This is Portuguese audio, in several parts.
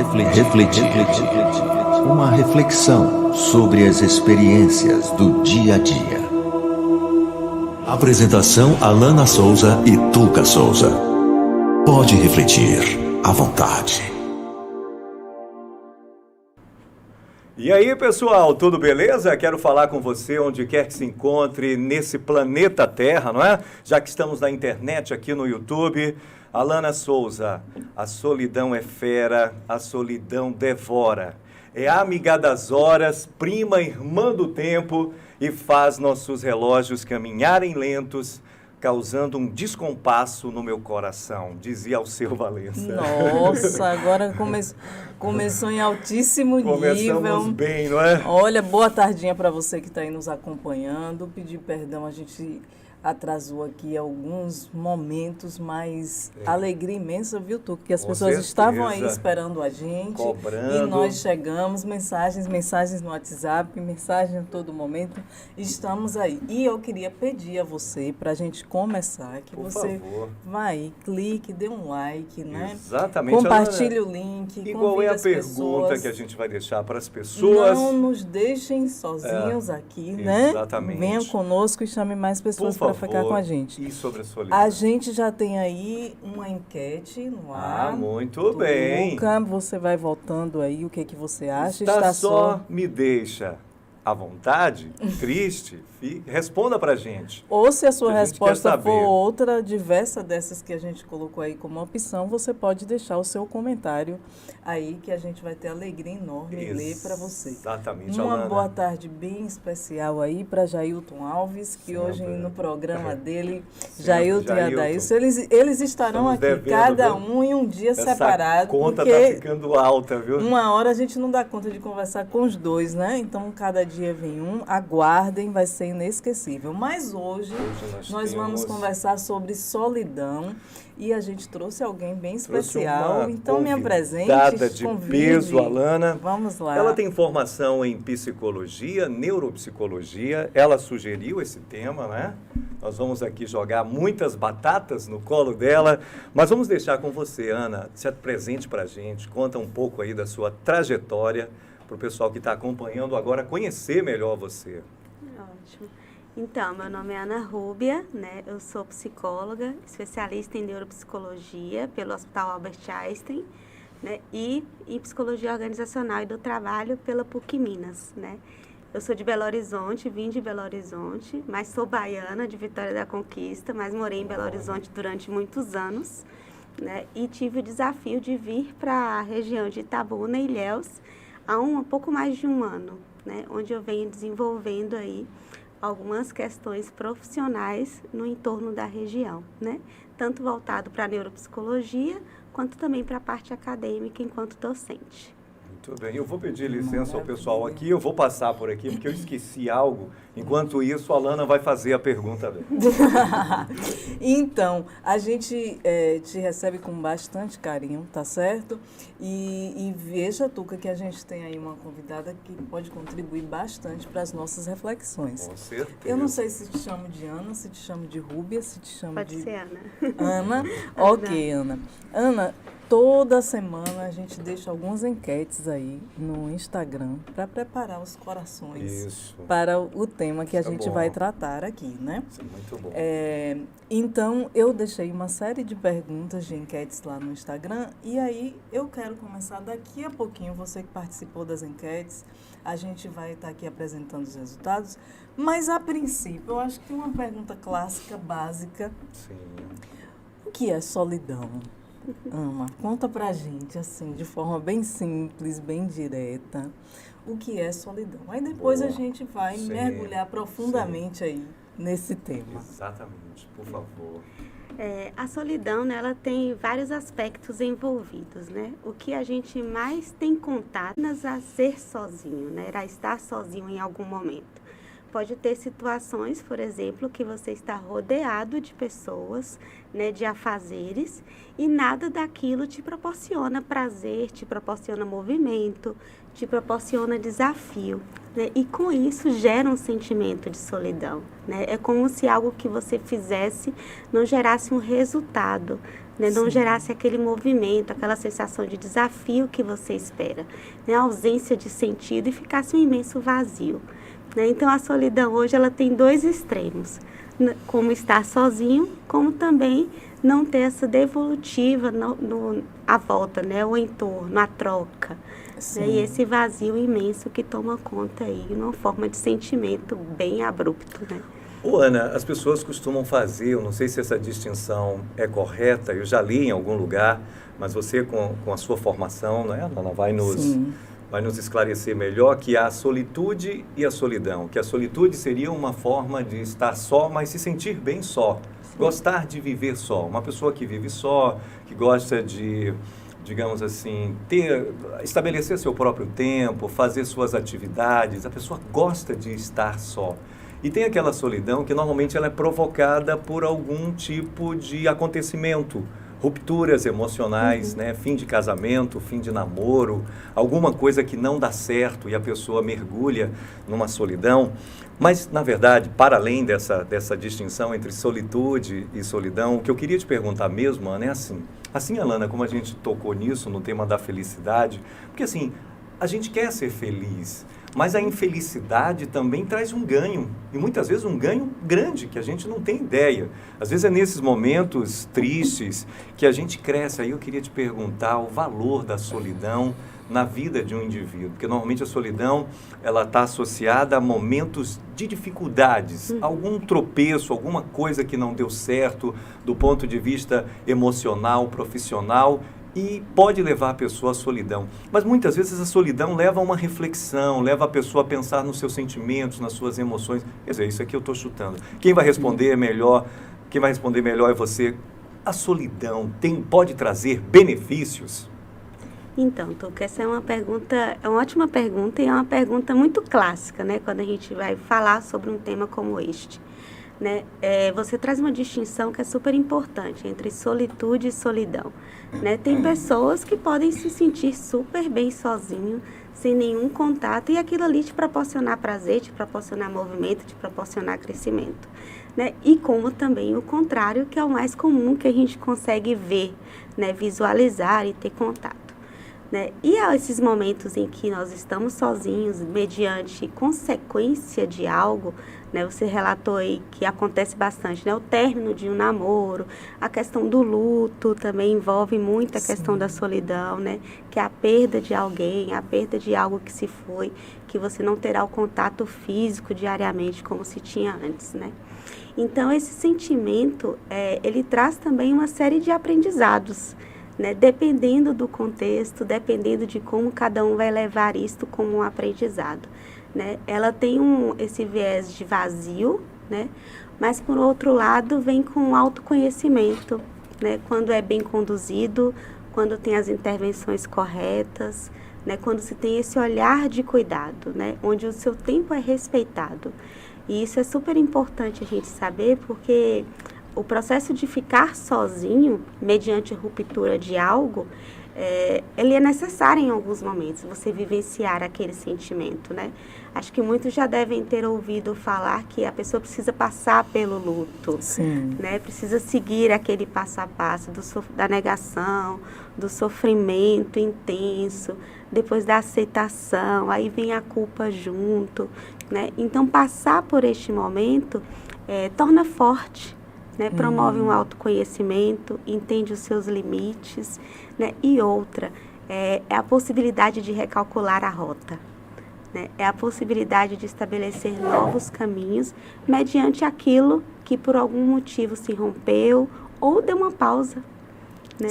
refletir. Uma reflexão sobre as experiências do dia a dia. Apresentação: Alana Souza e Tuca Souza. Pode refletir à vontade. E aí, pessoal, tudo beleza? Quero falar com você onde quer que se encontre nesse planeta Terra, não é? Já que estamos na internet, aqui no YouTube. Alana Souza, a solidão é fera, a solidão devora. É amiga das horas, prima, irmã do tempo e faz nossos relógios caminharem lentos, causando um descompasso no meu coração, dizia Alceu Valença. Nossa, agora começou em altíssimo nível. Começamos bem, não é? Olha, boa tardinha para você que está aí nos acompanhando. Pedir perdão, a gente atrasou aqui alguns momentos, mas alegria imensa, viu, Tu? Que as pessoas estavam aí esperando a gente. Cobrando. E nós chegamos, mensagens no WhatsApp, mensagem a todo momento. Estamos aí. E eu queria pedir a você, para a gente começar, que Por você favor. vai, clique, dê um like, né? Exatamente. Compartilhe o link. E qual é a pergunta pessoas. que a gente vai deixar para as pessoas? Não nos deixem sozinhos aqui, né? Exatamente. Venham conosco e chame mais pessoas para ficar com a gente. E sobre a solidão? A gente já tem aí uma enquete no ar. Ah, muito bem. Tuca, você vai voltando aí, o que você acha? Está só me deixa à vontade, triste, responda pra gente. Ou se a sua A gente quer resposta saber. for outra, diversa dessas que a gente colocou aí como opção, você pode deixar o seu comentário aí, que a gente vai ter alegria enorme em ler para você. Exatamente, Uma Alana. boa tarde bem especial aí para Jailton Alves, que Sempre. hoje no programa dele, Sempre, Jailton e Adailson, eles estarão Estamos aqui, devendo, cada viu? um em um dia Essa separado, conta porque tá ficando alta, viu? uma hora a gente não dá conta de conversar com os dois, né? Então, cada dia vem um, aguardem, vai ser inesquecível. Mas hoje nós vamos conversar sobre solidão e a gente trouxe alguém bem especial. Então, me apresente, convidada de convide. peso, Alana. Vamos lá. Ela tem formação em psicologia, neuropsicologia. Ela sugeriu esse tema, né? Nós vamos aqui jogar muitas batatas no colo dela, mas vamos deixar com você, Ana, se apresente pra gente, conta um pouco aí da sua trajetória para o pessoal que está acompanhando agora conhecer melhor você. Ótimo. Então, meu nome é Ana Rúbia, né? Eu sou psicóloga, especialista em neuropsicologia pelo Hospital Albert Einstein, né? E em psicologia organizacional e do trabalho pela PUC Minas, né? Eu sou de Belo Horizonte, vim de Belo Horizonte, mas sou baiana, de Vitória da Conquista, mas morei em Belo Horizonte durante muitos anos, né? E tive o desafio de vir para a região de Itabuna e Ilhéus há um pouco mais de um ano, né? Onde eu venho desenvolvendo aí algumas questões profissionais no entorno da região, né? Tanto voltado para a neuropsicologia, quanto também para a parte acadêmica enquanto docente. Muito bem, eu vou pedir licença ao pessoal aqui, eu vou passar por aqui porque eu esqueci algo. Enquanto isso, a Alana vai fazer a pergunta dela. Então, a gente te recebe com bastante carinho, tá certo? E veja, Tuca, que a gente tem aí uma convidada que pode contribuir bastante para as nossas reflexões. Com certeza. Eu não sei se te chamo de Ana, se te chamo de Rúbia, se te chamo Pode de... ser, Ana. Ana? Ok, Ana. Ana, toda semana a gente deixa algumas enquetes aí no Instagram para preparar os corações Isso. para o tema que a Isso é gente bom. vai tratar aqui, né? Isso é muito bom. Então, eu deixei uma série de perguntas de enquetes lá no Instagram e aí eu quero começar daqui a pouquinho. Você que participou das enquetes, a gente vai estar aqui apresentando os resultados. Mas, a princípio, eu acho que uma pergunta clássica, básica. Sim. O que é solidão? Ama, conta pra gente, assim, de forma bem simples, bem direta, o que é solidão. Aí depois Boa. a gente vai Sim. mergulhar profundamente aí nesse tema. Exatamente, por favor. A solidão, né, ela tem vários aspectos envolvidos, né? O que a gente mais tem contato é a ser sozinho, né? A estar sozinho em algum momento. Pode ter situações, por exemplo, que você está rodeado de pessoas, né, de afazeres, e nada daquilo te proporciona prazer, te proporciona movimento, te proporciona desafio, né? E com isso gera um sentimento de solidão, né? É como se algo que você fizesse não gerasse um resultado, né? Não gerasse aquele movimento, aquela sensação de desafio que você espera, né? A ausência de sentido e ficasse um imenso vazio, né? Então, a solidão hoje ela tem dois extremos, como estar sozinho, como também não ter essa devolutiva à volta, né? O entorno, a troca, né? E esse vazio imenso que toma conta aí, numa forma de sentimento bem abrupto, né? Ô, Ana, as pessoas costumam fazer, eu não sei se essa distinção é correta, eu já li em algum lugar, mas você com a sua formação, né, ela vai nos esclarecer melhor que há a solitude e a solidão, que a solitude seria uma forma de estar só, mas se sentir bem só, gostar de viver só. Uma pessoa que vive só, que gosta de, digamos assim, estabelecer seu próprio tempo, fazer suas atividades, a pessoa gosta de estar só. E tem aquela solidão que normalmente ela é provocada por algum tipo de acontecimento, rupturas emocionais, né? Fim de casamento, fim de namoro, alguma coisa que não dá certo e a pessoa mergulha numa solidão. Mas, na verdade, para além dessa distinção entre solitude e solidão, o que eu queria te perguntar mesmo, Ana, é assim, Alana, como a gente tocou nisso, no tema da felicidade, porque assim, a gente quer ser feliz, mas a infelicidade também traz um ganho, e muitas vezes um ganho grande, que a gente não tem ideia. Às vezes é nesses momentos tristes que a gente cresce. Aí eu queria te perguntar o valor da solidão na vida de um indivíduo, porque normalmente a solidão ela está associada a momentos de dificuldades, algum tropeço, alguma coisa que não deu certo do ponto de vista emocional, profissional, e pode levar a pessoa à solidão. Mas muitas vezes a solidão leva a uma reflexão, leva a pessoa a pensar nos seus sentimentos, nas suas emoções. Quer dizer, isso aqui eu estou chutando. Quem vai responder melhor é você. A solidão pode trazer benefícios? Então, Tuca, essa é uma ótima pergunta e é uma pergunta muito clássica, né? Quando a gente vai falar sobre um tema como este. Né? Você traz uma distinção que é super importante entre solitude e solidão, né? Tem pessoas que podem se sentir super bem sozinho, sem nenhum contato, e aquilo ali te proporcionar prazer, te proporcionar movimento, te proporcionar crescimento, né? E como também o contrário, que é o mais comum que a gente consegue ver, né? Visualizar e ter contato. Né? E há esses momentos em que nós estamos sozinhos, mediante consequência de algo, né? Você relatou aí que acontece bastante, né? O término de um namoro, a questão do luto também envolve muito a questão da solidão, né? Que é a perda de alguém, a perda de algo que se foi, que você não terá o contato físico diariamente como se tinha antes, né? Então, esse sentimento, ele traz também uma série de aprendizados, né? Dependendo do contexto, dependendo de como cada um vai levar isto como um aprendizado, né? Ela tem esse viés de vazio, né? Mas, por outro lado, vem com autoconhecimento, né? Quando é bem conduzido, quando tem as intervenções corretas, né? Quando se tem esse olhar de cuidado, né? Onde o seu tempo é respeitado. E isso é super importante a gente saber, porque o processo de ficar sozinho, mediante ruptura de algo, ele é necessário em alguns momentos, você vivenciar aquele sentimento, né? Acho que muitos já devem ter ouvido falar que a pessoa precisa passar pelo luto, né? Precisa seguir aquele passo a passo da negação, do sofrimento intenso, depois da aceitação, aí vem a culpa junto, né? Então, passar por este momento torna forte, né? Promove um autoconhecimento, entende os seus limites, né? E outra, é a possibilidade de recalcular a rota, né? É a possibilidade de estabelecer novos caminhos mediante aquilo que por algum motivo se rompeu ou deu uma pausa, né?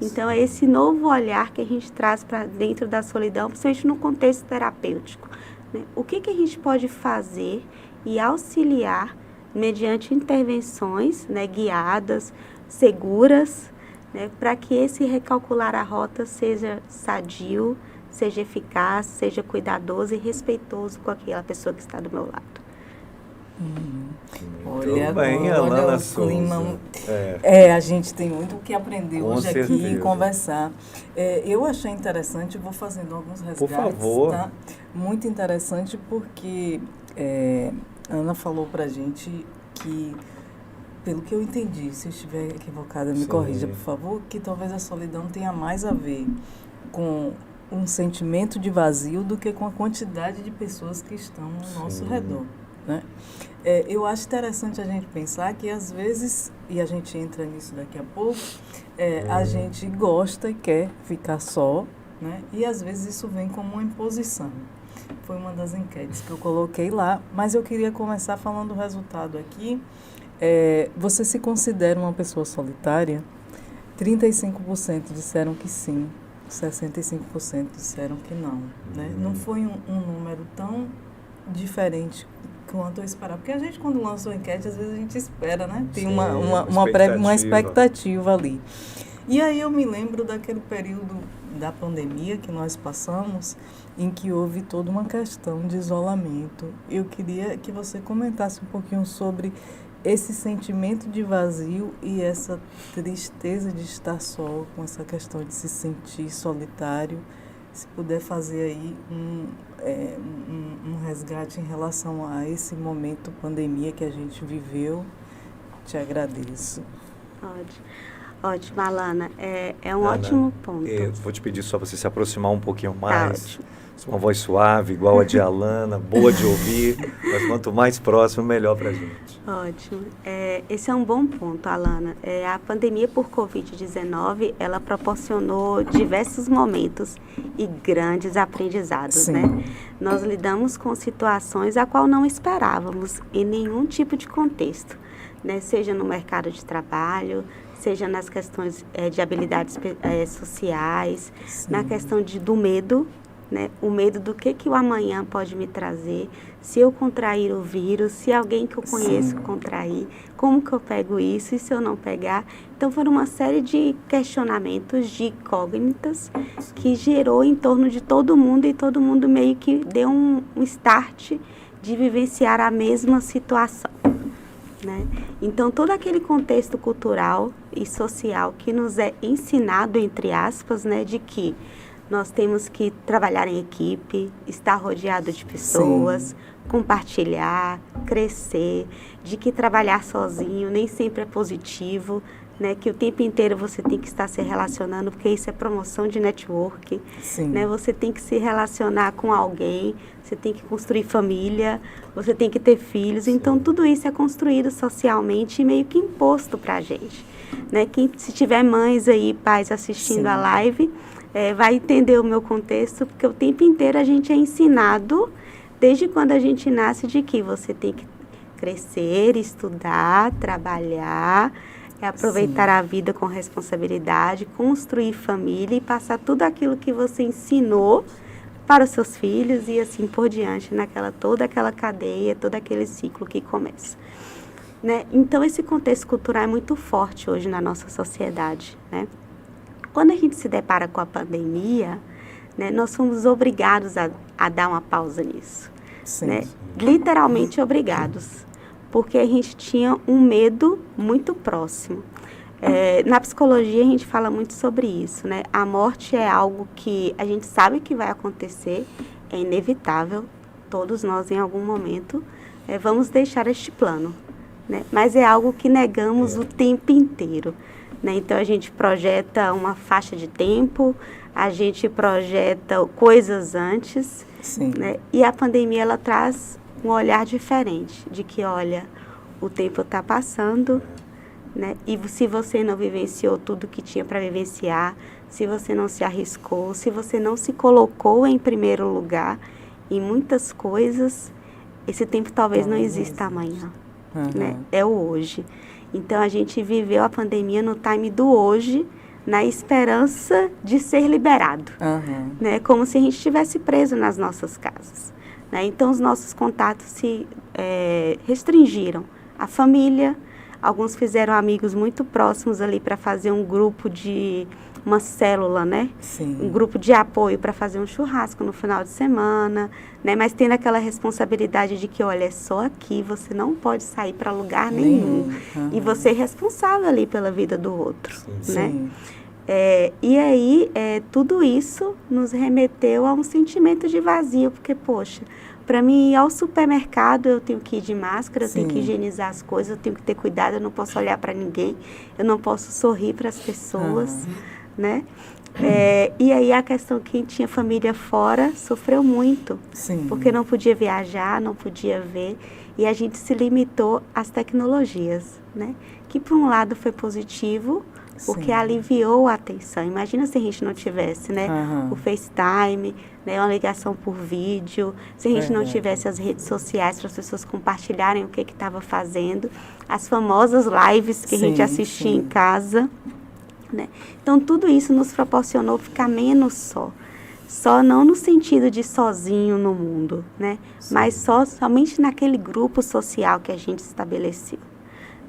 Então, é esse novo olhar que a gente traz para dentro da solidão, principalmente no contexto terapêutico, né? O que a gente pode fazer e auxiliar mediante intervenções, né, guiadas, seguras, né, para que esse recalcular a rota seja sadio, seja eficaz, seja cuidadoso e respeitoso com aquela pessoa que está do meu lado. Olha, bem, olha Alana o clima. Souza. A gente tem muito o que aprender Com hoje aqui certeza. e conversar. Eu achei interessante, vou fazendo alguns resgates, favor. tá? Muito interessante porque Ana falou pra gente que, pelo que eu entendi, se eu estiver equivocada, me Sim. corrija, por favor, que talvez a solidão tenha mais a ver com um sentimento de vazio do que com a quantidade de pessoas que estão ao nosso redor, né? Eu acho interessante a gente pensar que, às vezes, e a gente entra nisso daqui a pouco, a gente gosta e quer ficar só, né? E, às vezes, isso vem como uma imposição. Foi uma das enquetes que eu coloquei lá, mas eu queria começar falando o resultado aqui. Você se considera uma pessoa solitária? 35% disseram que sim, 65% disseram que não, né? Não foi um número tão diferente quanto eu esperava. Porque a gente, quando lança uma enquete, às vezes a gente espera, né? Tem uma expectativa ali. E aí eu me lembro daquele período da pandemia que nós passamos, em que houve toda uma questão de isolamento. Eu queria que você comentasse um pouquinho sobre esse sentimento de vazio e essa tristeza de estar só, com essa questão de se sentir solitário. Se puder fazer aí um resgate em relação a esse momento pandemia que a gente viveu, te agradeço. Ótimo, Alana. É um Ana, ótimo ponto. Vou te pedir só você se aproximar um pouquinho mais. Ótimo. Uma voz suave, igual a de Alana, boa de ouvir, mas quanto mais próximo, melhor para a gente. Ótimo. Esse é um bom ponto, Alana. A pandemia por Covid-19, ela proporcionou diversos momentos e grandes aprendizados, Sim. né? Nós lidamos com situações a qual não esperávamos em nenhum tipo de contexto, né? Seja no mercado de trabalho, seja nas questões de habilidades sociais, Sim. na questão do medo, né? O medo do que o amanhã pode me trazer, se eu contrair o vírus, se alguém que eu conheço Sim. contrair, como que eu pego isso e se eu não pegar. Então foram uma série de questionamentos, de incógnitas que gerou em torno de todo mundo e todo mundo meio que deu um start de vivenciar a mesma situação, né? Então todo aquele contexto cultural e social que nos é ensinado, entre aspas, né, de que nós temos que trabalhar em equipe, estar rodeado de pessoas, Sim. compartilhar, crescer, de que trabalhar sozinho nem sempre é positivo, né? Que o tempo inteiro você tem que estar se relacionando, porque isso é promoção de network, Sim. né? Você tem que se relacionar com alguém, você tem que construir família, você tem que ter filhos. Então, tudo isso é construído socialmente e meio que imposto para a gente, né? Se tiver mães aí, pais assistindo Sim. a live, vai entender o meu contexto, porque o tempo inteiro a gente é ensinado, desde quando a gente nasce, de que você tem que crescer, estudar, trabalhar, aproveitar Sim. a vida com responsabilidade, construir família e passar tudo aquilo que você ensinou para os seus filhos e assim por diante, toda aquela cadeia, todo aquele ciclo que começa, né? Então, esse contexto cultural é muito forte hoje na nossa sociedade, né? Quando a gente se depara com a pandemia, né, nós fomos obrigados a dar uma pausa nisso, Sim. né? Literalmente obrigados, porque a gente tinha um medo muito próximo. Na psicologia a gente fala muito sobre isso, né? A morte é algo que a gente sabe que vai acontecer, é inevitável, todos nós em algum momento vamos deixar este plano, né? Mas é algo que negamos o tempo inteiro, né? Então a gente projeta uma faixa de tempo, a gente projeta coisas antes, Sim. né? E a pandemia ela traz um olhar diferente, de que, olha, o tempo está passando, né? E se você não vivenciou tudo que tinha para vivenciar, se você não se arriscou, se você não se colocou em primeiro lugar em muitas coisas, esse tempo talvez não exista amanhã, né? É o hoje. Então, a gente viveu a pandemia no time do hoje, na esperança de ser liberado, né? Como se a gente estivesse preso nas nossas casas, né? Então, os nossos contatos se restringiram à família, Alguns fizeram amigos muito próximos ali para fazer um grupo de uma célula, né? Sim. Um grupo de apoio para fazer um churrasco no final de semana, né? Mas tendo aquela responsabilidade de que, olha, é só aqui, você não pode sair para lugar nenhum. E você é responsável ali pela vida do outro, né? Sim. E aí, tudo isso nos remeteu a um sentimento de vazio, porque, poxa, para mim ir ao supermercado eu tenho que ir de máscara, eu tenho que higienizar as coisas, eu tenho que ter cuidado, eu não posso olhar para ninguém, eu não posso sorrir para as pessoas, né? E aí a questão que quem tinha família fora sofreu muito, porque não podia viajar, não podia ver, e a gente se limitou às tecnologias, né? Que por um lado foi positivo, porque aliviou a atenção. Imagina se a gente não tivesse, né, o FaceTime, né, uma ligação por vídeo, se a gente não tivesse as redes sociais para as pessoas compartilharem o que estava fazendo, as famosas lives que a gente assistia em casa, né? Então, tudo isso nos proporcionou ficar menos só não no sentido de sozinho no mundo, né, mas somente naquele grupo social que a gente estabeleceu.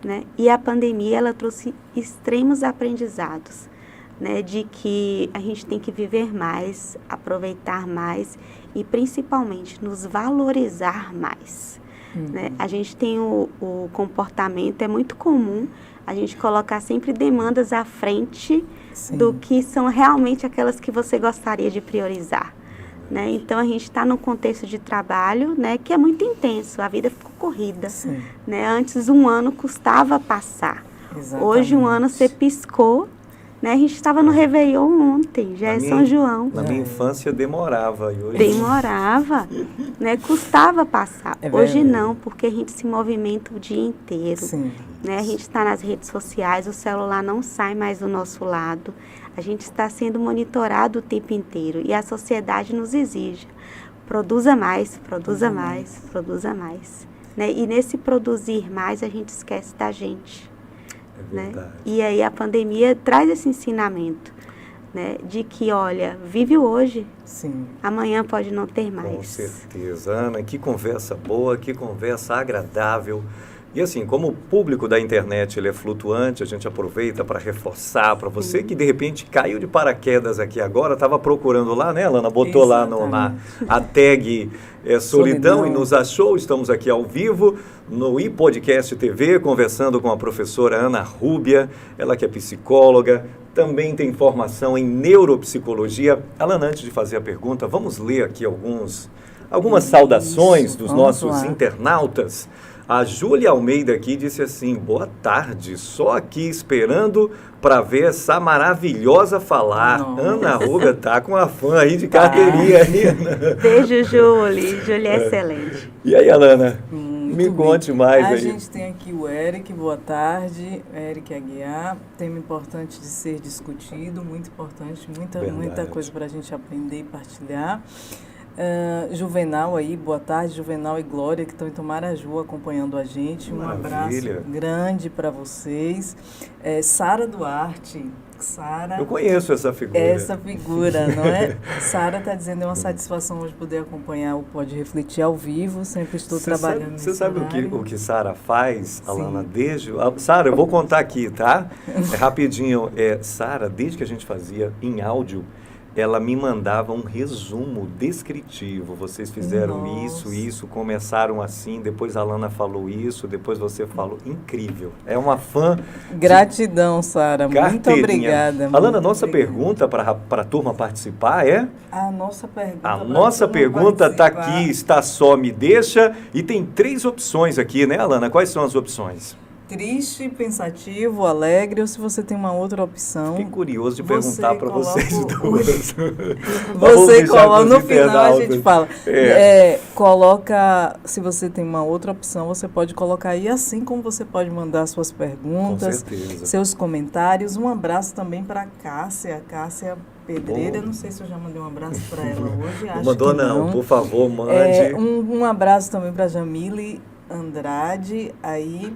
Né? E a pandemia, ela trouxe extremos aprendizados, né? De que a gente tem que viver mais, aproveitar mais e principalmente nos valorizar mais. Né? A gente tem o comportamento, é muito comum a gente colocar sempre demandas à frente do que são realmente aquelas que você gostaria de priorizar. Né? Então, a gente está num contexto de trabalho, né, que é muito intenso, a vida ficou corrida. Né? Antes, um ano custava passar. Exatamente. Hoje, um ano você piscou, né? A gente estava no Réveillon ontem, já é São João. Na minha infância demorava. E hoje... Demorava, né? Custava passar. Hoje não, porque a gente se movimenta o dia inteiro. Né? A gente está nas redes sociais, o celular não sai mais do nosso lado. A gente está sendo monitorado o tempo inteiro e a sociedade nos exige. Produza mais, produza mais, produza mais. Né? E nesse produzir mais, a gente esquece da gente. Né? E aí a pandemia traz esse ensinamento, né? De que, olha, vive o hoje, amanhã pode não ter mais. Com certeza. Ana, que conversa boa, que conversa agradável. E assim, como o público da internet ele é flutuante, a gente aproveita para reforçar para você que de repente caiu de paraquedas aqui agora, estava procurando lá, né, Lana? Botou lá a tag Solidão e nos achou. Estamos aqui ao vivo no iPodcast TV, conversando com a professora Ana Rúbia, ela que é psicóloga, também tem formação em neuropsicologia. Alana, antes de fazer a pergunta, vamos ler aqui algumas saudações dos nossos internautas. A Júlia Almeida aqui disse assim: boa tarde, só aqui esperando para ver essa maravilhosa falar. Ana Rúbia tá com a fã aí de carteirinha aí. Beijo, Júlia. Júlia é excelente. E aí, Alana? Me conte mais aí. A gente tem aqui o Eric, boa tarde, Eric Aguiar, tema importante de ser discutido, muito importante, muita coisa para a gente aprender e partilhar. Juvenal aí, boa tarde, Juvenal e Glória, que estão em Tomaraju acompanhando a gente. Um abraço grande para vocês. Sara Duarte. Sara, eu conheço essa figura. Essa figura, não é? Sara está dizendo, é uma satisfação hoje poder acompanhar o Pode Refletir ao vivo, sempre estou trabalhando nesse horário. Você sabe o que Sara faz, Alana, desde... Sara, eu vou contar aqui, tá? Rapidinho. Sara, desde que a gente fazia em áudio, ela me mandava um resumo descritivo. Vocês fizeram isso, começaram assim, depois a Alana falou isso, depois você falou. Incrível. É uma fã. Gratidão, Sara. Muito obrigada. Alana, nossa pergunta para a turma participar é? A nossa pergunta está aqui, está só, me deixa. E tem 3 opções aqui, né, Alana? Quais são as opções? Triste, pensativo, alegre, ou se você tem uma outra opção. Fiquei curioso de perguntar para vocês duas. Você coloca, no final a gente fala. Coloca, se você tem uma outra opção, você pode colocar aí, assim como você pode mandar suas perguntas, seus comentários. Um abraço também para a Cássia Pedreira. Não sei se eu já mandei um abraço para ela hoje. Acho mandou que não, por favor, mande. Um abraço também para Jamile Andrade, aí...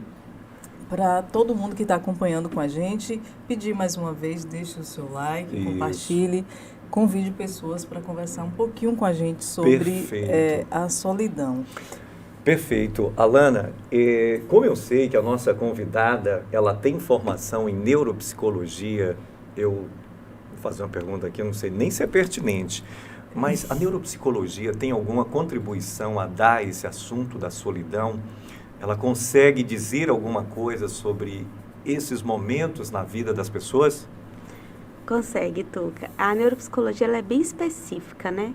Para todo mundo que está acompanhando com a gente, pedir mais uma vez, deixe o seu like, compartilhe, convide pessoas para conversar um pouquinho com a gente sobre a solidão. Perfeito. Alana, como eu sei que a nossa convidada, ela tem formação em neuropsicologia, eu vou fazer uma pergunta aqui, eu não sei nem se é pertinente, mas a neuropsicologia tem alguma contribuição a dar a esse assunto da solidão? Ela consegue dizer alguma coisa sobre esses momentos na vida das pessoas? Consegue, Tuca. A neuropsicologia ela é bem específica, né?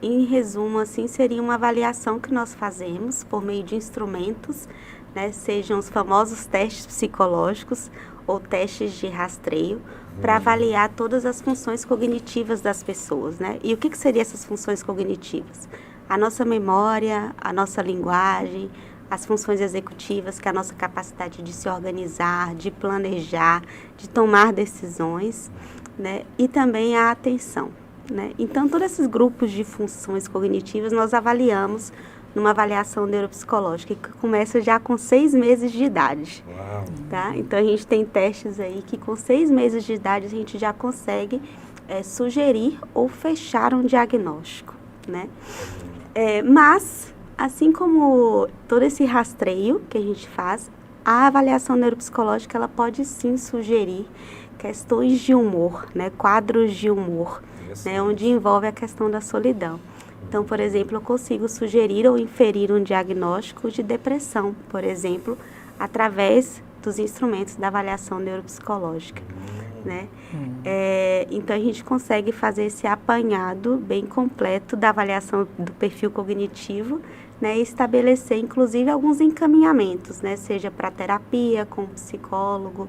Em resumo, assim, seria uma avaliação que nós fazemos por meio de instrumentos, né? Sejam os famosos testes psicológicos ou testes de rastreio, para avaliar todas as funções cognitivas das pessoas, né? E o que seriam essas funções cognitivas? A nossa memória, a nossa linguagem, as funções executivas, que é a nossa capacidade de se organizar, de planejar, de tomar decisões, né? E também a atenção, né? Então, todos esses grupos de funções cognitivas nós avaliamos numa avaliação neuropsicológica que começa já com 6 meses de idade. Uau. Tá? Então, a gente tem testes aí que com 6 meses de idade a gente já consegue sugerir ou fechar um diagnóstico, né? Mas, assim como todo esse rastreio que a gente faz, a avaliação neuropsicológica ela pode sim sugerir questões de humor, né? Quadros de humor, né? Onde envolve a questão da solidão. Então, por exemplo, eu consigo sugerir ou inferir um diagnóstico de depressão, por exemplo, através dos instrumentos da avaliação neuropsicológica, né? Então, a gente consegue fazer esse apanhado bem completo da avaliação do perfil cognitivo, né? E estabelecer, inclusive, alguns encaminhamentos, né? Seja para terapia com um psicólogo,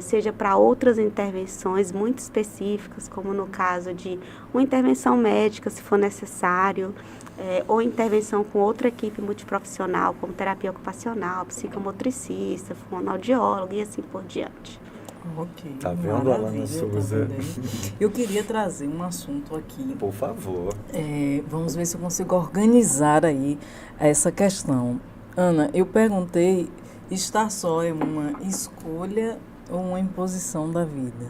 seja para outras intervenções muito específicas, como no caso de uma intervenção médica, se for necessário, ou intervenção com outra equipe multiprofissional, como terapia ocupacional, psicomotricista, fonoaudiólogo e assim por diante. Ok. Tá vendo, Alana Maravilha, Souza? tá vendo aí? Eu queria trazer um assunto aqui. Por favor. Vamos ver se eu consigo organizar aí essa questão. Ana, eu perguntei, estar só é uma escolha ou uma imposição da vida?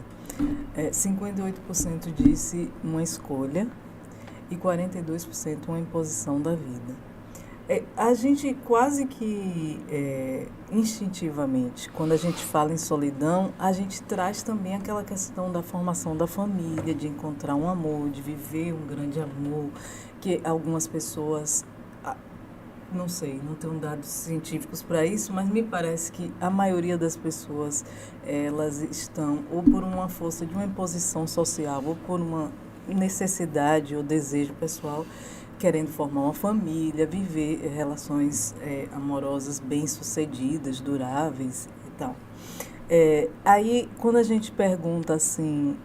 58% disse uma escolha e 42% uma imposição da vida. A gente quase que instintivamente, quando a gente fala em solidão, a gente traz também aquela questão da formação da família, de encontrar um amor, de viver um grande amor, que algumas pessoas, não sei, não tenho dados científicos para isso, mas me parece que a maioria das pessoas, elas estão ou por uma força de uma imposição social, ou por uma necessidade ou desejo pessoal, querendo formar uma família, viver relações amorosas bem-sucedidas, duráveis e tal. Aí, quando a gente pergunta assim,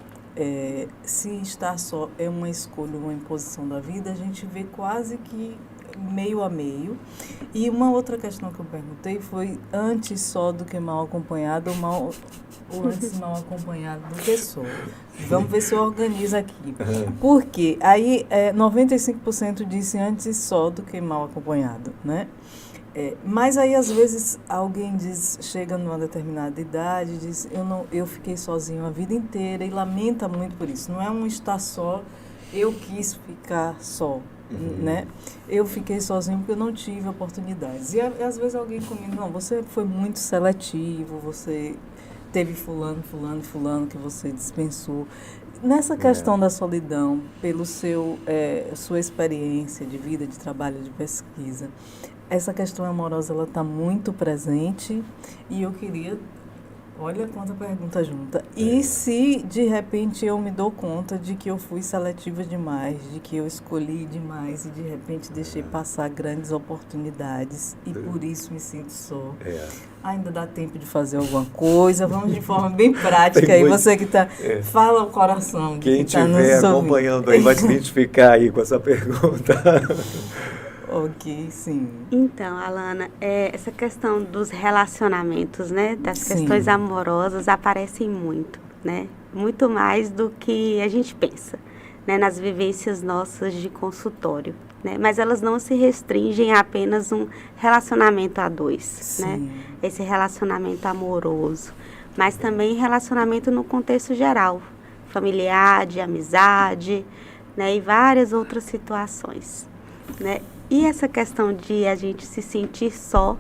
se estar só é uma escolha ou uma imposição da vida, a gente vê quase que meio a meio. E uma outra questão que eu perguntei foi antes só do que mal acompanhado ou antes mal acompanhado do que só. Vamos ver se eu organizo aqui. Por quê? Aí 95% disse antes só do que mal acompanhado, né? Mas aí às vezes alguém chega numa determinada idade, diz, eu fiquei sozinho a vida inteira e lamenta muito por isso. Não é um estar só, eu quis ficar só. Né? Eu fiquei sozinho porque eu não tive oportunidades. E às vezes alguém comigo, não, você foi muito seletivo, você teve fulano que você dispensou. Nessa questão da solidão, pelo sua experiência de vida, de trabalho, de pesquisa, essa questão amorosa ela está muito presente e eu queria... Olha quanta pergunta junta. E se, de repente, eu me dou conta de que eu fui seletiva demais, de que eu escolhi demais e, de repente, deixei passar grandes oportunidades e, por isso, me sinto só. Ainda dá tempo de fazer alguma coisa. Vamos de forma bem prática. Aí você que está... Fala o coração. Quem estiver acompanhando aí vai se identificar aí com essa pergunta. Ok, sim. Então, Alana, essa questão dos relacionamentos, né, das questões amorosas aparecem muito, né, muito mais do que a gente pensa, né, nas vivências nossas de consultório, né, mas elas não se restringem a apenas um relacionamento a dois, né, esse relacionamento amoroso, mas também relacionamento no contexto geral, familiar, de amizade, né, e várias outras situações, né. E essa questão de a gente se sentir só,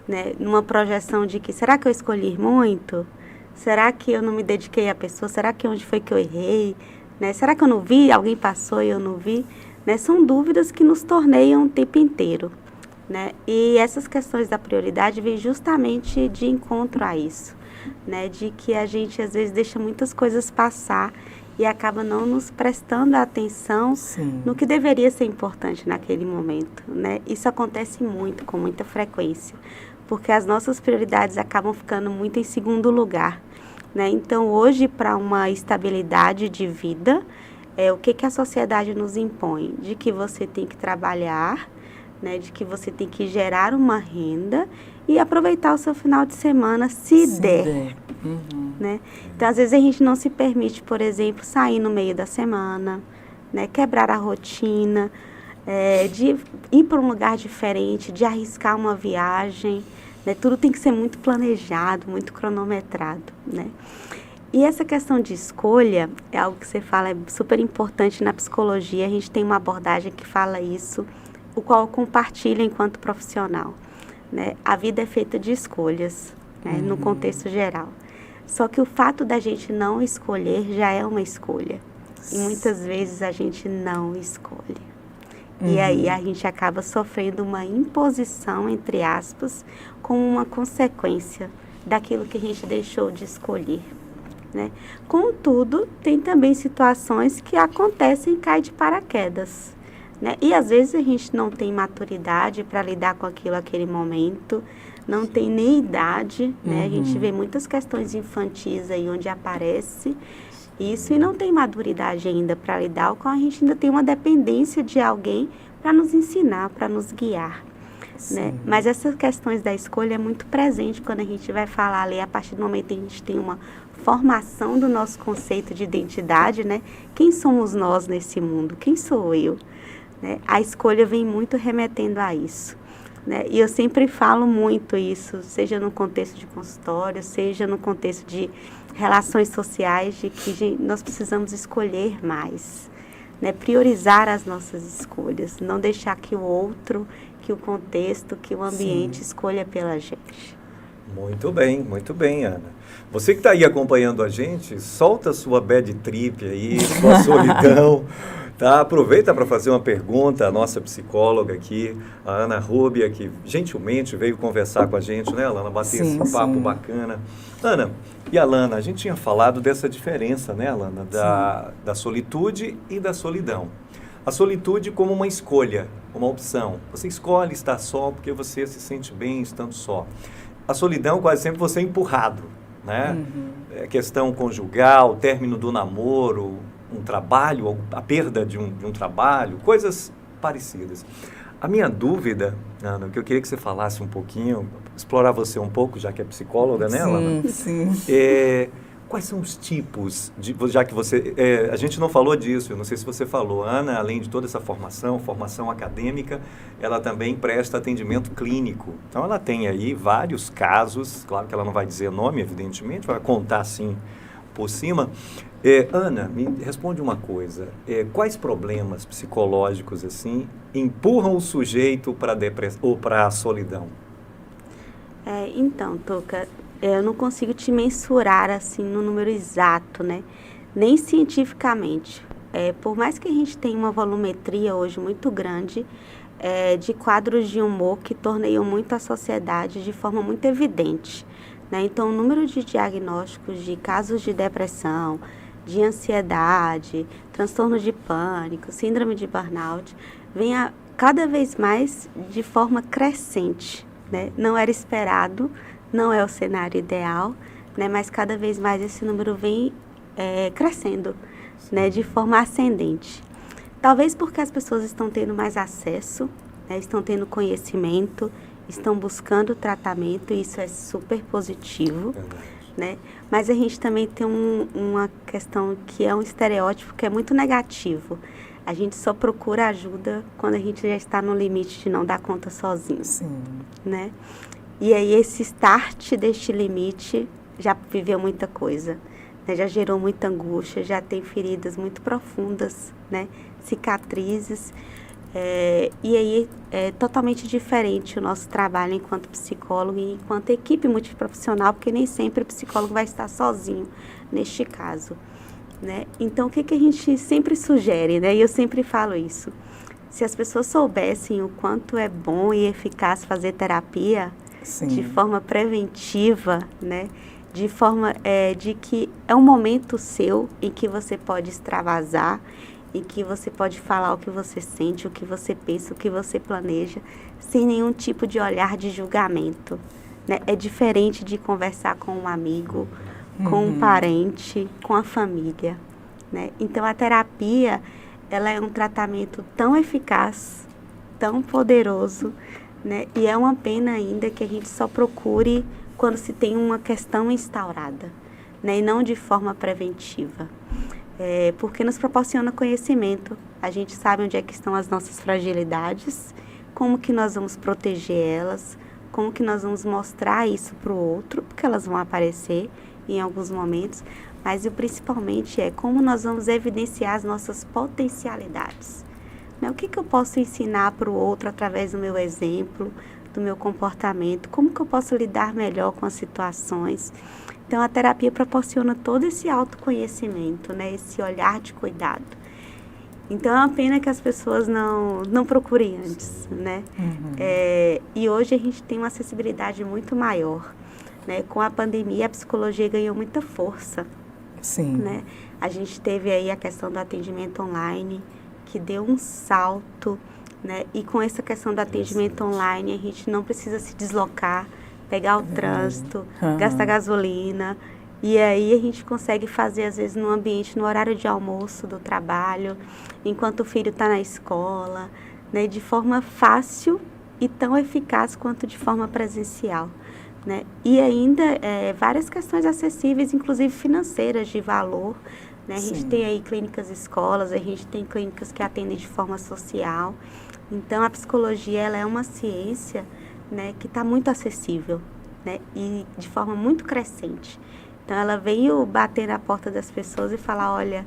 né, numa projeção de que, será que eu escolhi muito? Será que eu não me dediquei à pessoa? Será que onde foi que eu errei? Né? Será que eu não vi? Alguém passou e eu não vi? Né? São dúvidas que nos torneiam o tempo inteiro. Né? E essas questões da prioridade vêm justamente de encontro a isso. Né? De que a gente, às vezes, deixa muitas coisas passar e acaba não nos prestando atenção Sim. no que deveria ser importante naquele momento. Né? Isso acontece muito, com muita frequência, porque as nossas prioridades acabam ficando muito em segundo lugar. Né? Então, hoje, para uma estabilidade de vida, o que a sociedade nos impõe? De que você tem que trabalhar, né? De que você tem que gerar uma renda e aproveitar o seu final de semana, se der. Uhum. Né? Então, às vezes, a gente não se permite, por exemplo, sair no meio da semana, né? Quebrar a rotina, de ir para um lugar diferente, de arriscar uma viagem. Né? Tudo tem que ser muito planejado, muito cronometrado. Né? E essa questão de escolha é algo que você fala, é super importante na psicologia. A gente tem uma abordagem que fala isso, o qual eu compartilho enquanto profissional. Né? A vida é feita de escolhas, né? No contexto geral. Só que o fato da gente não escolher já é uma escolha. E muitas vezes a gente não escolhe. E aí a gente acaba sofrendo uma imposição, entre aspas, como uma consequência daquilo que a gente deixou de escolher. Né? Contudo, tem também situações que acontecem e caem de paraquedas. Né? E às vezes a gente não tem maturidade para lidar com aquilo naquele momento, não tem nem idade. Né? A gente vê muitas questões infantis aí onde aparece isso e não tem maturidade ainda para lidar, com a gente ainda tem uma dependência de alguém para nos ensinar, para nos guiar. Né? Mas essas questões da escolha é muito presente quando a gente vai falar ali, a partir do momento que a gente tem uma formação do nosso conceito de identidade, né? Quem somos nós nesse mundo? Quem sou eu? Né? A escolha vem muito remetendo a isso. Né? E eu sempre falo muito isso, seja no contexto de consultório, seja no contexto de relações sociais, de que nós precisamos escolher mais, né? Priorizar as nossas escolhas, não deixar que o outro, que o contexto, que o ambiente escolha pela gente. Muito bem, Ana. Você que está aí acompanhando a gente, solta sua bad trip aí, sua solidão, tá? Aproveita para fazer uma pergunta à nossa psicóloga aqui, a Ana Rúbia, que gentilmente veio conversar com a gente, né, Alana? Bater esse papo bacana. Ana, e a Alana, a gente tinha falado dessa diferença, né, Alana, da solitude e da solidão. A solitude como uma escolha, uma opção. Você escolhe estar só porque você se sente bem estando só. A solidão, quase sempre você é empurrado, né? É questão conjugal, término do namoro, um trabalho, a perda de um trabalho, coisas parecidas. A minha dúvida, Ana, que eu queria que você falasse um pouquinho, explorar você um pouco, já que é psicóloga, né, Ana? Sim. Quais são os tipos, já que você, a gente não falou disso, eu não sei se você falou, Ana, além de toda essa formação acadêmica, ela também presta atendimento clínico. Então, ela tem aí vários casos, claro que ela não vai dizer nome, evidentemente, vai contar assim por cima. Ana, me responde uma coisa, quais problemas psicológicos, assim, empurram o sujeito para a depressão ou para a solidão? Então, Tuca, eu não consigo te mensurar assim no número exato, né? Nem cientificamente. Por mais que a gente tenha uma volumetria hoje muito grande de quadros de humor que torneiam muito a sociedade de forma muito evidente, né? Então, o número de diagnósticos de casos de depressão, de ansiedade, transtorno de pânico, síndrome de burnout, vem cada vez mais de forma crescente, né? Não era esperado, não é o cenário ideal, né? Mas cada vez mais esse número vem crescendo, né? De forma ascendente. Talvez porque as pessoas estão tendo mais acesso, né? Estão tendo conhecimento, estão buscando tratamento, e isso é super positivo, né? Mas a gente também tem uma questão que é um estereótipo que é muito negativo. A gente só procura ajuda quando a gente já está no limite de não dar conta sozinho, né? E aí esse start deste limite já viveu muita coisa, né? Já gerou muita angústia, já tem feridas muito profundas, né? Cicatrizes. E aí é totalmente diferente o nosso trabalho enquanto psicólogo e enquanto equipe multiprofissional, porque nem sempre o psicólogo vai estar sozinho neste caso, né? Então, o que a gente sempre sugere, né? E eu sempre falo isso. Se as pessoas soubessem o quanto é bom e eficaz fazer terapia, Sim. de forma preventiva, né? De forma de que é um momento seu em que você pode extravasar, em que você pode falar o que você sente, o que você pensa, o que você planeja, sem nenhum tipo de olhar de julgamento, né? É diferente de conversar com um amigo, com um parente, com a família, né? Então, a terapia, ela é um tratamento tão eficaz, tão poderoso, né? E é uma pena ainda que a gente só procure quando se tem uma questão instaurada, né? E não de forma preventiva. Porque nos proporciona conhecimento. A gente sabe onde é que estão as nossas fragilidades, como que nós vamos proteger elas, como que nós vamos mostrar isso para o outro, porque elas vão aparecer em alguns momentos, mas principalmente como nós vamos evidenciar as nossas potencialidades. Né? O que eu posso ensinar para o outro através do meu exemplo, do meu comportamento, como que eu posso lidar melhor com as situações. Então, a terapia proporciona todo esse autoconhecimento, né? Esse olhar de cuidado. Então, é uma pena que as pessoas não procurem antes, né? E hoje a gente tem uma acessibilidade muito maior, né? Com a pandemia, a psicologia ganhou muita força. Sim. Né? A gente teve aí a questão do atendimento online, que deu um salto, né? E com essa questão do atendimento online, a gente não precisa se deslocar, pegar o trânsito, gastar gasolina. E aí a gente consegue fazer, às vezes, no ambiente, no horário de almoço do trabalho, enquanto o filho está na escola, né? De forma fácil e tão eficaz quanto de forma presencial. Né? E ainda várias questões acessíveis, inclusive financeiras, de valor. Né? A gente tem aí clínicas escolas, a gente tem clínicas que atendem de forma social. Então, a psicologia ela é uma ciência, né, que está muito acessível, né, e de forma muito crescente. Então, ela veio bater na porta das pessoas e falar, olha,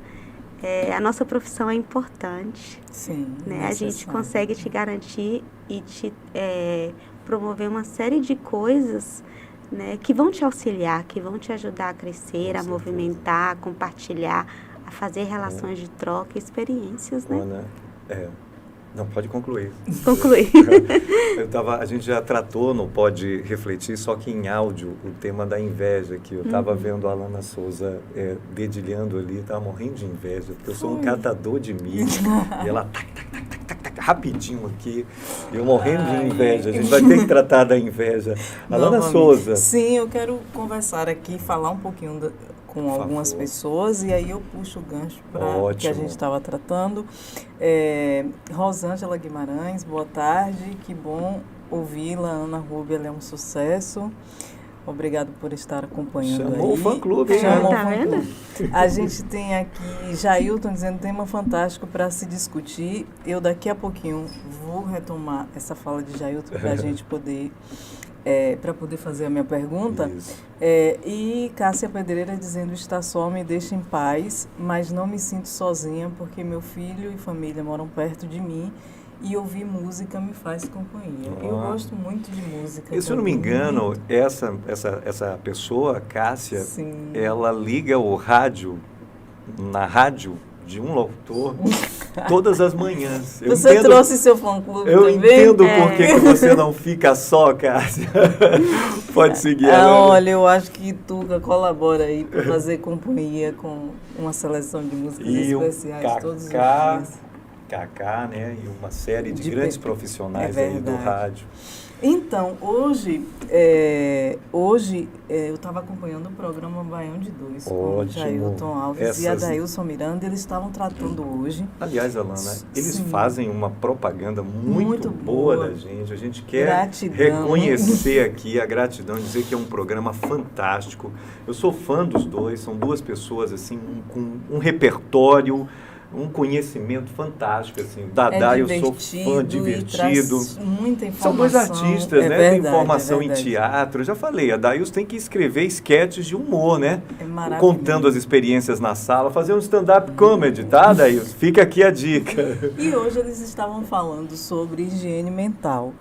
a nossa profissão é importante. Sim, né? A gente consegue te garantir e te promover uma série de coisas, né, que vão te auxiliar, que vão te ajudar a crescer, a movimentar, a compartilhar, a fazer relações de troca e experiências, né? Ana, não, pode concluir. Concluir. A gente já tratou no Pode Refletir, só que em áudio, o tema da inveja, que eu estava vendo a Alana Souza dedilhando ali, estava morrendo de inveja, porque eu sou um catador de milho, e ela rapidinho aqui, e eu morrendo de inveja. A gente vai ter que tratar da inveja. Alana Souza. Sim, eu quero conversar aqui, falar um pouquinho com algumas pessoas, e aí eu puxo o gancho para que a gente estava tratando. Rosângela Guimarães, boa tarde, que bom ouvi-la. Ana Rúbia, ela é um sucesso. Obrigado por estar acompanhando. Chamou aí. O fã-clube. Chamou tá o vendo? fã-clube. A gente tem aqui Jailton dizendo tema fantástico para se discutir. Eu daqui a pouquinho vou retomar essa fala de Jailton para a gente poder... para poder fazer a minha pergunta. E Cássia Pedreira dizendo, está só, me deixa em paz, mas não me sinto sozinha porque meu filho e família moram perto de mim e ouvir música me faz companhia. Eu gosto muito de música. E, se eu não me engano, essa pessoa, Cássia, ela liga o rádio, na rádio de um locutor todas as manhãs. Você trouxe seu fã-clube também? Eu entendo por que você não fica só, Cássia. Pode seguir. Olha, eu acho que Tuca colabora aí para fazer companhia com uma seleção de músicas especiais todos os dias. Kaká, né? E uma série de grandes profissionais aí do rádio. Então, hoje eu estava acompanhando o programa Baião de Dois com o Jailton Alves e a Dailson Miranda. Eles estavam tratando hoje. Aliás, Alana, eles fazem uma propaganda muito boa da gente. A gente quer reconhecer aqui a gratidão, dizer que é um programa fantástico. Eu sou fã dos dois, são duas pessoas assim com um repertório, um conhecimento fantástico, assim. Dadá, eu sou fã, divertido. Muita informação. São dois artistas, né? Verdade, Tem formação em verdade. teatro. Eu já falei, a Daílson tem que escrever esquetes de humor, né? É maravilhoso. Contando as experiências na sala, fazer um stand-up comedy, tá, Daílson? Fica aqui a dica. E hoje eles estavam falando sobre higiene mental.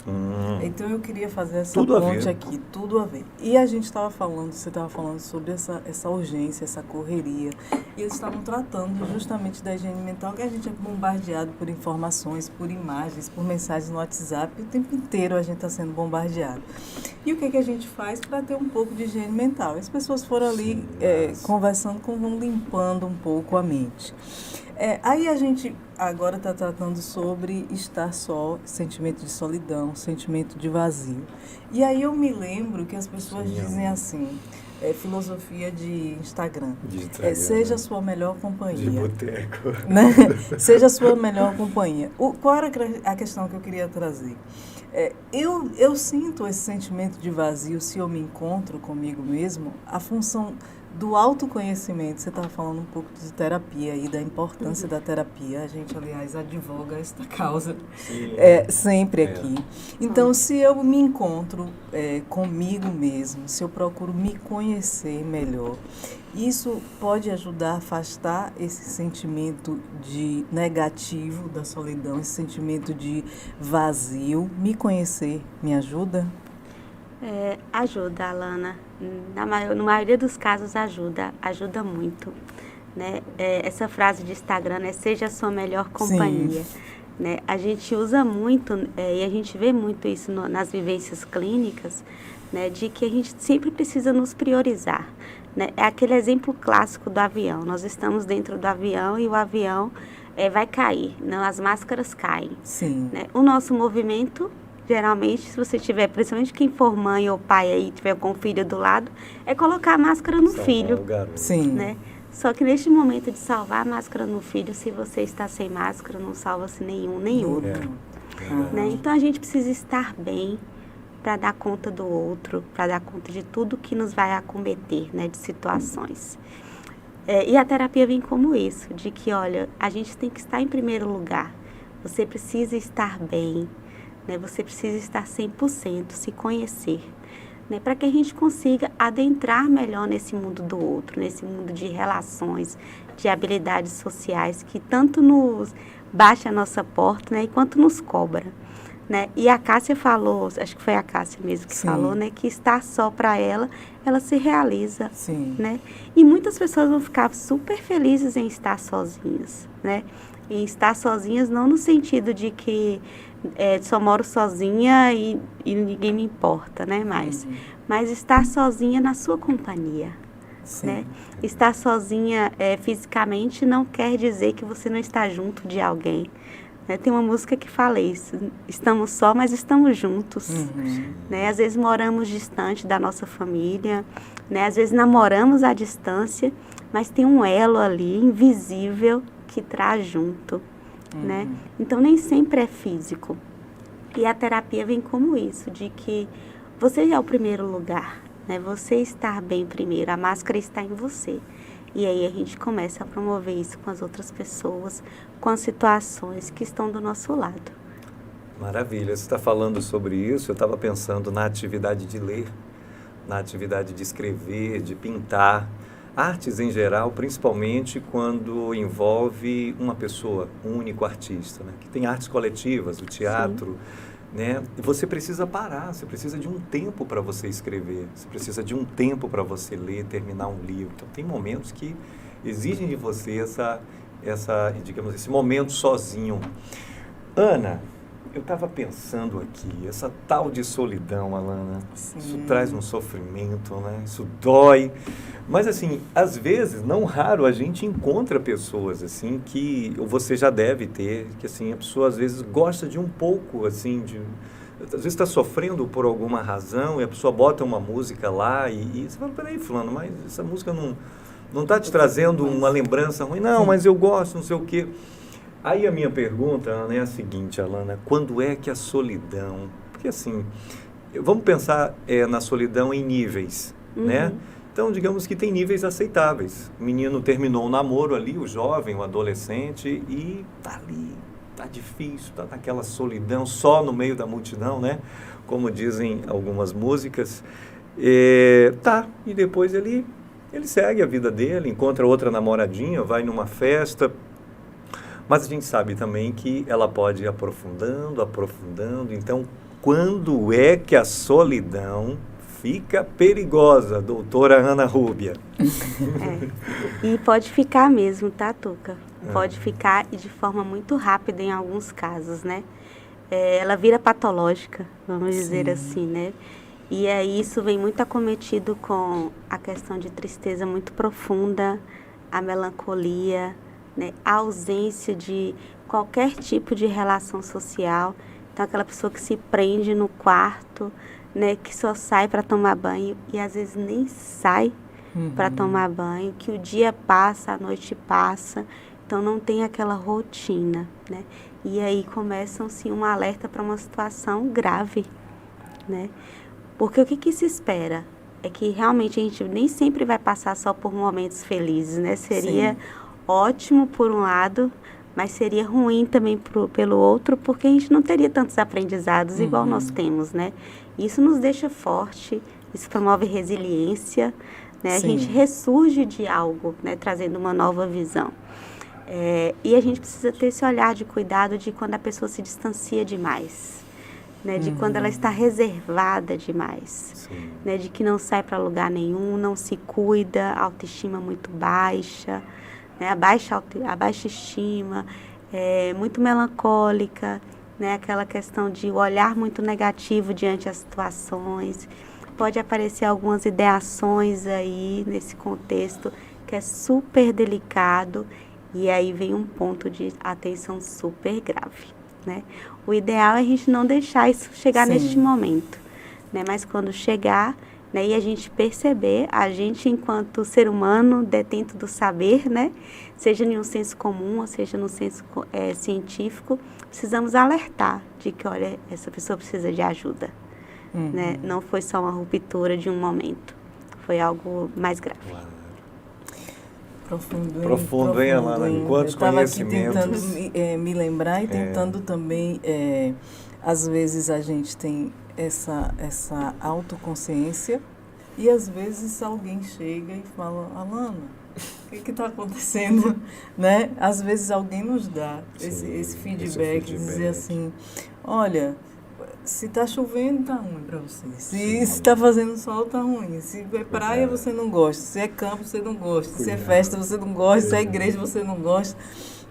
Então eu queria fazer essa Tudo a ponte ver. aqui, tudo a ver. E a gente estava falando, você estava falando sobre essa urgência, essa correria. E eles estavam tratando justamente da higiene mental, que a gente é bombardeado por informações, por imagens, por mensagens no WhatsApp. O tempo inteiro a gente está sendo bombardeado. E o que a gente faz para ter um pouco de higiene mental? As pessoas foram ali conversando, vão limpando um pouco a mente. Aí a gente agora está tratando sobre estar só, sentimento de solidão, sentimento de vazio. E aí eu me lembro que as pessoas dizem assim, filosofia de Instagram, seja a sua melhor companhia. De boteco. Né? Seja a sua melhor companhia. Qual era a questão que eu queria trazer? Eu sinto esse sentimento de vazio se eu me encontro comigo mesmo, a função do autoconhecimento. Você estava falando um pouco de terapia e da importância da terapia. A gente, aliás, advoga esta causa sempre aqui. Então, se eu me encontro comigo mesmo, se eu procuro me conhecer melhor, isso pode ajudar a afastar esse sentimento de negativo da solidão, esse sentimento de vazio. Me conhecer me ajuda? Ajuda, Alana. Na maioria dos casos ajuda muito. Né? Essa frase de Instagram, né? Seja a sua melhor companhia. Né? A gente usa muito, e a gente vê muito isso nas vivências clínicas, né? De que a gente sempre precisa nos priorizar. Né? É aquele exemplo clássico do avião. Nós estamos dentro do avião e o avião vai cair, não, as máscaras caem. Sim. Né? O nosso movimento, geralmente, se você tiver, principalmente quem for mãe ou pai aí, tiver com o filho do lado, é colocar a máscara no filho. Sim. Né? Só que neste momento de salvar a máscara no filho, se você está sem máscara, não salva-se nenhum, nem outro. Né? Então a gente precisa estar bem para dar conta do outro, para dar conta de tudo que nos vai acometer, né, de situações. E a terapia vem como isso, de que, olha, a gente tem que estar em primeiro lugar. Você precisa estar bem, né? Você precisa estar 100%, se conhecer, né? Para que a gente consiga adentrar melhor nesse mundo do outro, nesse mundo de relações, de habilidades sociais, que tanto nos baixa a nossa porta, né, e quanto nos cobra. Né? E a Cássia falou, acho que foi a Cássia mesmo que falou, né, que estar só para ela se realiza. Sim. Né? E muitas pessoas vão ficar super felizes em estar sozinhas, né? Em estar sozinhas não no sentido de que só moro sozinha e ninguém me importa, né? Mas estar sozinha na sua companhia. Né? Estar sozinha fisicamente não quer dizer que você não está junto de alguém. Tem uma música que fala isso, estamos só, mas estamos juntos. Né? Às vezes moramos distante da nossa família, né? Às vezes namoramos à distância, mas tem um elo ali, invisível, que traz junto. Né? Então nem sempre é físico. E a terapia vem como isso, de que você é o primeiro lugar, né? Você estar bem primeiro, a máscara está em você. E aí a gente começa a promover isso com as outras pessoas, com as situações que estão do nosso lado. Maravilha. Você está falando sobre isso, eu estava pensando na atividade de ler, na atividade de escrever, de pintar. Artes em geral, principalmente quando envolve uma pessoa, um único artista, né? Que tem artes coletivas, o teatro, né? E você precisa parar, você precisa de um tempo para você escrever, você precisa de um tempo para você ler, terminar um livro. Então, tem momentos que exigem de você digamos, esse momento sozinho. Ana, eu estava pensando aqui, essa tal de solidão, Alana, isso traz um sofrimento, né? Isso dói. Mas, assim, às vezes, não raro, a gente encontra pessoas, assim, que você já deve ter, que, assim, a pessoa, às vezes, gosta de um pouco, assim, às vezes está sofrendo por alguma razão e a pessoa bota uma música lá e você fala, peraí, fulano, mas essa música não está te trazendo uma lembrança ruim? Não, mas eu gosto, não sei o quê. Aí a minha pergunta, Ana, é a seguinte, Alana, quando é que a solidão... Porque, assim, vamos pensar na solidão em níveis, né? Então, digamos que tem níveis aceitáveis. O menino terminou o namoro ali, o jovem, o adolescente, e tá ali, tá difícil, tá naquela solidão, só no meio da multidão, né? Como dizem algumas músicas. E depois ele segue a vida dele, encontra outra namoradinha, vai numa festa. Mas a gente sabe também que ela pode ir aprofundando. Então, quando é que a solidão fica perigosa, doutora Ana Rúbia? E pode ficar mesmo, tá, Tuca? Pode ficar e de forma muito rápida em alguns casos, né? Ela vira patológica, vamos dizer assim, né? E aí isso vem muito acometido com a questão de tristeza muito profunda, a melancolia, né? A ausência de qualquer tipo de relação social. Então, aquela pessoa que se prende no quarto, né, que só sai para tomar banho e às vezes nem sai para tomar banho, que o dia passa, a noite passa, então não tem aquela rotina, né? E aí começam sim um alerta para uma situação grave, né? Porque o que se espera é que realmente a gente nem sempre vai passar só por momentos felizes, né? Seria ótimo por um lado, mas seria ruim também pelo outro, porque a gente não teria tantos aprendizados igual nós temos, né? Isso nos deixa forte, isso promove resiliência, né? A gente ressurge de algo, né? Trazendo uma nova visão. E a gente precisa ter esse olhar de cuidado de quando a pessoa se distancia demais, né? De quando ela está reservada demais, né? De que não sai para lugar nenhum, não se cuida, autoestima muito baixa, né? A baixa estima, muito melancólica, né? Aquela questão de olhar muito negativo diante das situações. Pode aparecer algumas ideações aí nesse contexto que é super delicado, e aí vem um ponto de atenção super grave, né? O ideal é a gente não deixar isso chegar neste momento, né? Mas quando chegar, né, e a gente perceber, a gente enquanto ser humano detento do saber, né? Seja em um senso comum, ou seja no senso científico, precisamos alertar de que, olha, essa pessoa precisa de ajuda, né? Não foi só uma ruptura de um momento, foi algo mais grave. Profundo, hein, Alana? Quantos conhecimentos. Eu estava aqui tentando me lembrar e tentando também, às vezes a gente tem essa autoconsciência e às vezes alguém chega e fala, Alana, o que está acontecendo? Né? Às vezes alguém nos dá esse feedback, dizer assim, olha, se está chovendo, está ruim para você. Se está fazendo sol, está ruim. Se é praia, você não gosta. Se é campo, você não gosta. Se é festa, você não gosta. Se é igreja, você não gosta.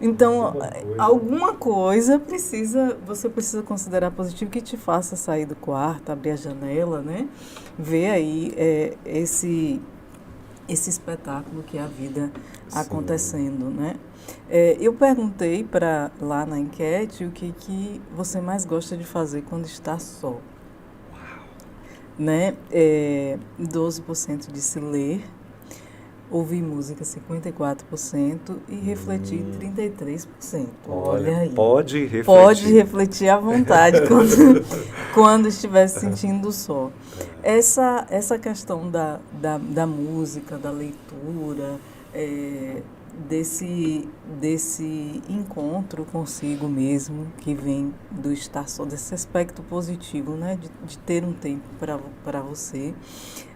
Então, alguma coisa você precisa considerar positivo que te faça sair do quarto, abrir a janela, né? Ver aí esse espetáculo que é a vida acontecendo, né? Eu perguntei lá na enquete o que você mais gosta de fazer quando está só. Né? 12% disse ler, ouvir música 54% e refletir 33%. Olha aí. Pode refletir. Pode refletir à vontade quando estiver se sentindo só. Essa questão da música, da leitura, desse encontro consigo mesmo, que vem do estar só, desse aspecto positivo, né? De ter um tempo para você.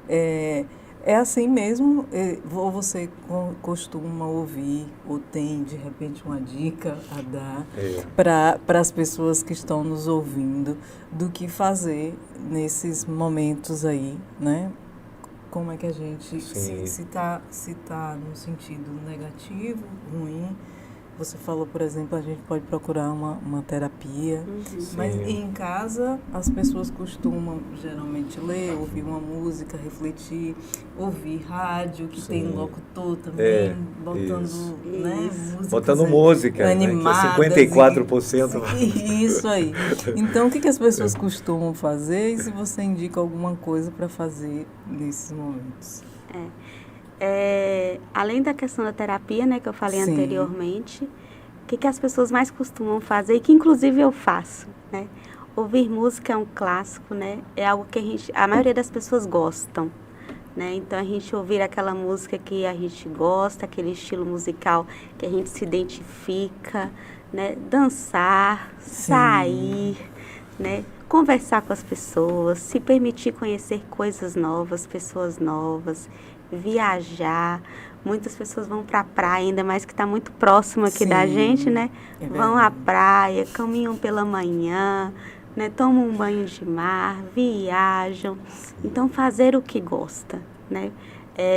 É assim mesmo? Ou você costuma ouvir, ou tem, de repente, uma dica a dar para as pessoas que estão nos ouvindo do que fazer nesses momentos aí, né? Como é que a gente, se tá no sentido negativo, ruim, você falou, por exemplo, a gente pode procurar uma terapia, mas em casa as pessoas costumam geralmente ler, ouvir uma música, refletir, ouvir rádio, que tem um locutor também, botando, né, botando música animadas, né, que é 54%. Isso aí. Então, o que as pessoas costumam fazer e se você indica alguma coisa para fazer nesses momentos? Além da questão da terapia, né, que eu falei anteriormente, o que as pessoas mais costumam fazer, e que inclusive eu faço, né? Ouvir música é um clássico, né? É algo que a maioria das pessoas gostam, né? Então a gente ouvir aquela música que a gente gosta, aquele estilo musical que a gente se identifica, né? Dançar, sair, né? Conversar com as pessoas, se permitir conhecer coisas novas, pessoas novas, viajar. Muitas pessoas vão para a praia, ainda mais que está muito próximo aqui da gente, né? Vão à praia, caminham pela manhã, né? Tomam um banho de mar, viajam. Então, fazer o que gosta, né?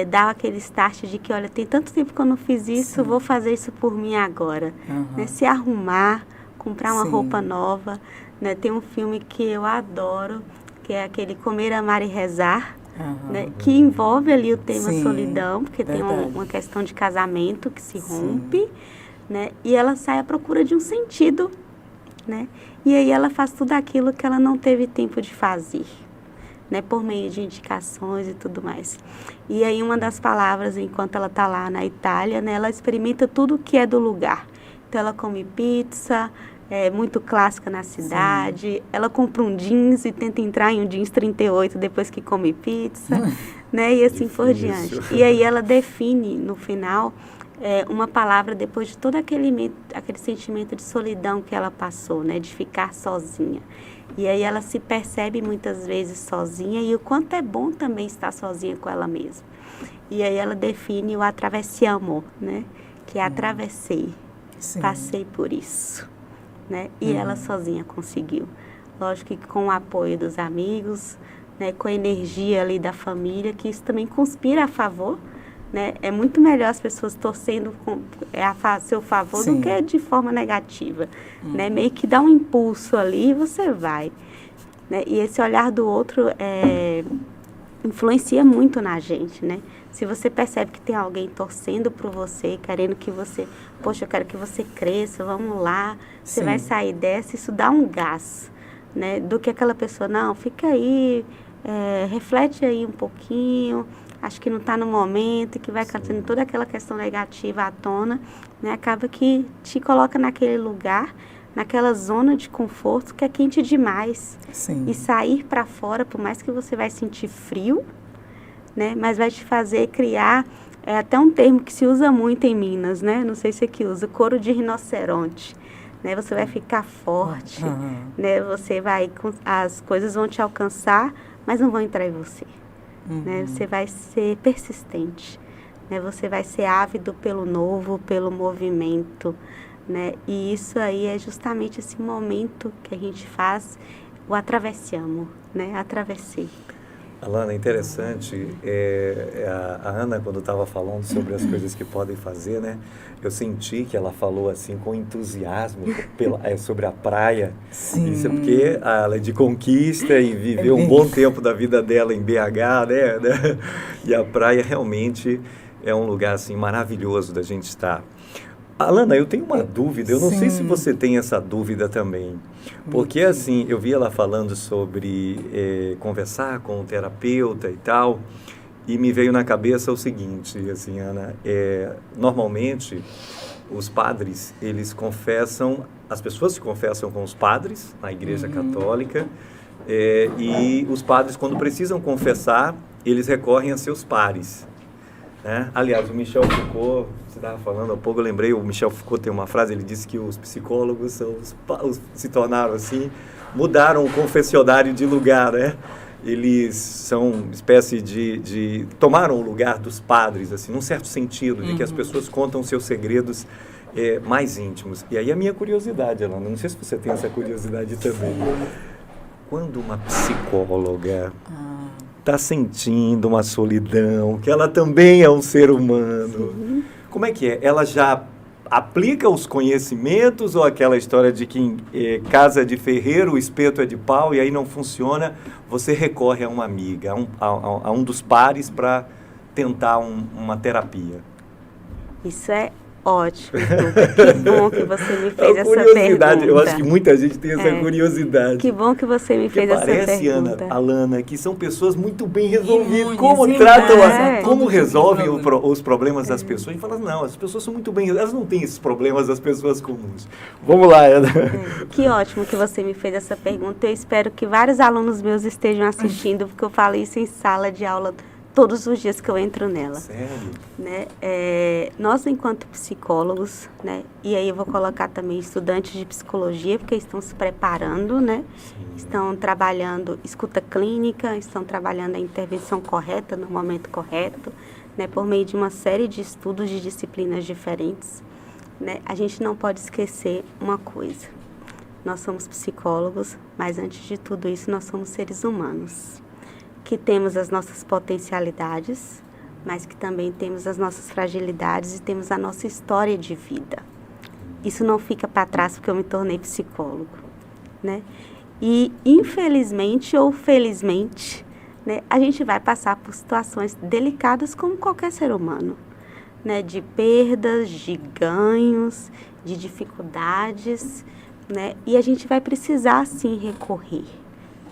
Dar aquele start de que, olha, tem tanto tempo que eu não fiz isso, vou fazer isso por mim agora. Né? Se arrumar, comprar uma roupa nova. Né? Tem um filme que eu adoro, que é aquele Comer, Amar e Rezar, né? Que envolve ali o tema solidão, porque tem uma questão de casamento que se rompe, né? E ela sai à procura de um sentido, né? E aí ela faz tudo aquilo que ela não teve tempo de fazer, né? Por meio de indicações e tudo mais. E aí uma das palavras, enquanto ela está lá na Itália, né? Ela experimenta tudo que é do lugar. Então ela come pizza, muito clássica na cidade. Ela compra um jeans e tenta entrar em um jeans 38 depois que come pizza, né? E assim por diante. E aí ela define, no final, uma palavra depois de todo aquele sentimento de solidão que ela passou, né? De ficar sozinha. E aí ela se percebe muitas vezes sozinha e o quanto é bom também estar sozinha com ela mesma. E aí ela define o atravessiamo, né? Que é atravessei, passei por isso. Né? E ela sozinha conseguiu. Lógico que com o apoio dos amigos, né? Com a energia ali da família, que isso também conspira a favor, né? É muito melhor as pessoas torcendo a seu favor do que de forma negativa. Né? Meio que dá um impulso ali e você vai. Né? E esse olhar do outro influencia muito na gente, né? Se você percebe que tem alguém torcendo por você, querendo que você, poxa, eu quero que você cresça, vamos lá, você vai sair dessa, isso dá um gás, né? Do que aquela pessoa, não, fica aí, reflete aí um pouquinho, acho que não está no momento, e que vai trazendo toda aquela questão negativa à tona, né? Acaba que te coloca naquele lugar, naquela zona de conforto que é quente demais. E sair para fora, por mais que você vai sentir frio, né? Mas vai te fazer criar, até um termo que se usa muito em Minas, né? Não sei se aqui usa, couro de rinoceronte. Né? Você vai ficar forte, né? Você vai, as coisas vão te alcançar, mas não vão entrar em você. Né? Você vai ser persistente, né? Você vai ser ávido pelo novo, pelo movimento, né? E isso aí é justamente esse momento que a gente faz, o atravessiamo, né? Atravessei. Alana, interessante, a Ana, quando estava falando sobre as coisas que podem fazer, né, eu senti que ela falou assim com entusiasmo sobre a praia. Isso é porque ela é de Conquista e viveu um bom tempo da vida dela em BH, né? E a praia realmente é um lugar assim maravilhoso da gente estar. Alana, eu tenho uma dúvida, eu não sei se você tem essa dúvida também, porque assim, eu vi ela falando sobre conversar com o terapeuta e tal, e me veio na cabeça o seguinte, assim, Ana, normalmente os padres, eles confessam, as pessoas se confessam com os padres na Igreja Católica, e os padres, quando precisam confessar, eles recorrem a seus pares. Né? Aliás, o Michel Foucault, você estava falando há pouco, eu lembrei, o Michel Foucault tem uma frase, ele disse que os psicólogos se tornaram assim, mudaram o confessionário de lugar, né? Eles são espécie tomaram o lugar dos padres, assim, num certo sentido, de que as pessoas contam seus segredos mais íntimos. E aí a minha curiosidade, Alana, não sei se você tem essa curiosidade também, quando uma psicóloga está sentindo uma solidão, que ela também é um ser humano. Como é que é? Ela já aplica os conhecimentos ou aquela história de que casa de ferreiro, o espeto é de pau e aí não funciona, você recorre a uma amiga, a um dos pares para tentar uma terapia? Isso é ótimo, que bom que você me fez essa pergunta. Eu acho que muita gente tem essa curiosidade. Que bom que você me fez essa pergunta. Parece, Alana, que são pessoas muito bem resolvidas. Como tratam, como resolvem os problemas das pessoas. E fala, não, as pessoas são muito bem, elas não têm esses problemas das pessoas comuns. Vamos lá, Ana. Que ótimo que você me fez essa pergunta. Eu espero que vários alunos meus estejam assistindo, porque eu falo isso em sala de aula todos os dias que eu entro nela. Sério? Né? Nós, enquanto psicólogos, né? E aí eu vou colocar também estudantes de psicologia, porque estão se preparando, né? Estão trabalhando escuta clínica, estão trabalhando a intervenção correta no momento correto, né? Por meio de uma série de estudos de disciplinas diferentes, né? A gente não pode esquecer uma coisa: nós somos psicólogos, mas antes de tudo isso nós somos seres humanos, que temos as nossas potencialidades, mas que também temos as nossas fragilidades e temos a nossa história de vida. Isso não fica para trás porque eu me tornei psicólogo, né? E, infelizmente ou felizmente, né, a gente vai passar por situações delicadas como qualquer ser humano, né? De perdas, de ganhos, de dificuldades, né? E a gente vai precisar, sim, recorrer,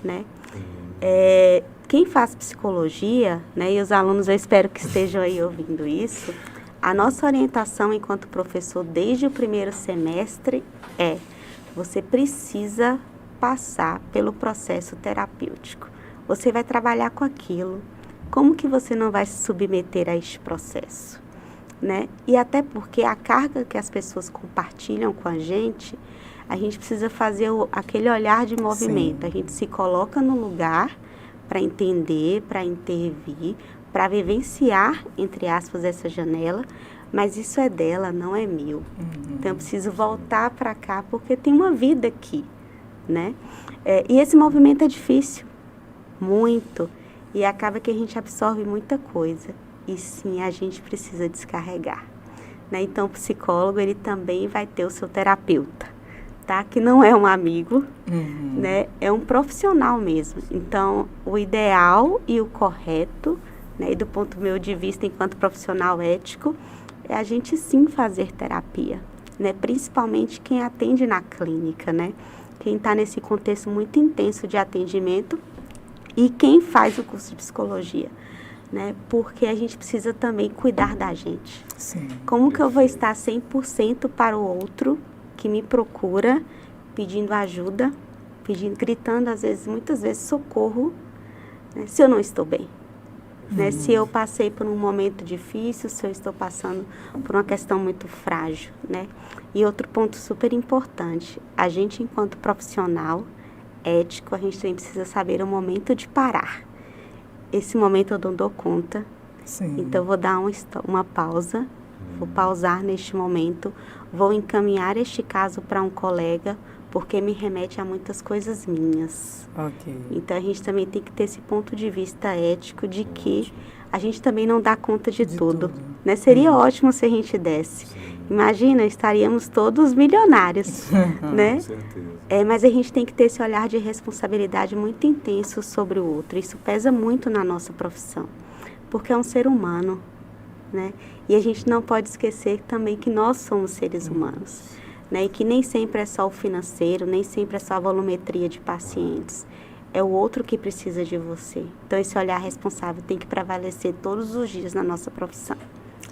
né? Quem faz psicologia, né, e os alunos eu espero que estejam aí ouvindo isso, a nossa orientação enquanto professor desde o primeiro semestre você precisa passar pelo processo terapêutico. Você vai trabalhar com aquilo. Como que você não vai se submeter a este processo, né? E até porque a carga que as pessoas compartilham com a gente precisa fazer aquele olhar de movimento. Sim. A gente se coloca no lugar para entender, para intervir, para vivenciar, entre aspas, essa janela, mas isso é dela, não é meu. Então, eu preciso voltar para cá, porque tem uma vida aqui, né? E esse movimento é difícil, muito, e acaba que a gente absorve muita coisa, e sim, a gente precisa descarregar, né? Então, o psicólogo, ele também vai ter o seu terapeuta, tá? Que não é um amigo, né? É um profissional mesmo. Então, o ideal e o correto, né? E do ponto meu de vista enquanto profissional ético, é a gente sim fazer terapia, né? Principalmente quem atende na clínica, né? Quem está nesse contexto muito intenso de atendimento e quem faz o curso de psicologia, né? Porque a gente precisa também cuidar da gente. Sim. Como que eu vou estar 100% para o outro que me procura, pedindo ajuda, gritando, muitas vezes, socorro, né, se eu não estou bem. Né, se eu passei por um momento difícil, se eu estou passando por uma questão muito frágil, né? E outro ponto super importante, a gente, enquanto profissional ético, a gente também precisa saber o momento de parar. Esse momento eu não dou conta, então eu vou dar uma pausa, vou pausar neste momento, vou encaminhar este caso para um colega, porque me remete a muitas coisas minhas. Okay. Então, a gente também tem que ter esse ponto de vista ético de que a gente também não dá conta de tudo. Né? Seria ótimo se a gente desse. Imagina, estaríamos todos milionários, né? Com certeza. Mas a gente tem que ter esse olhar de responsabilidade muito intenso sobre o outro. Isso pesa muito na nossa profissão, porque é um ser humano, né? E a gente não pode esquecer também que nós somos seres humanos, né? E que nem sempre é só o financeiro, nem sempre é só a volumetria de pacientes. É o outro que precisa de você. Então, esse olhar responsável tem que prevalecer todos os dias na nossa profissão.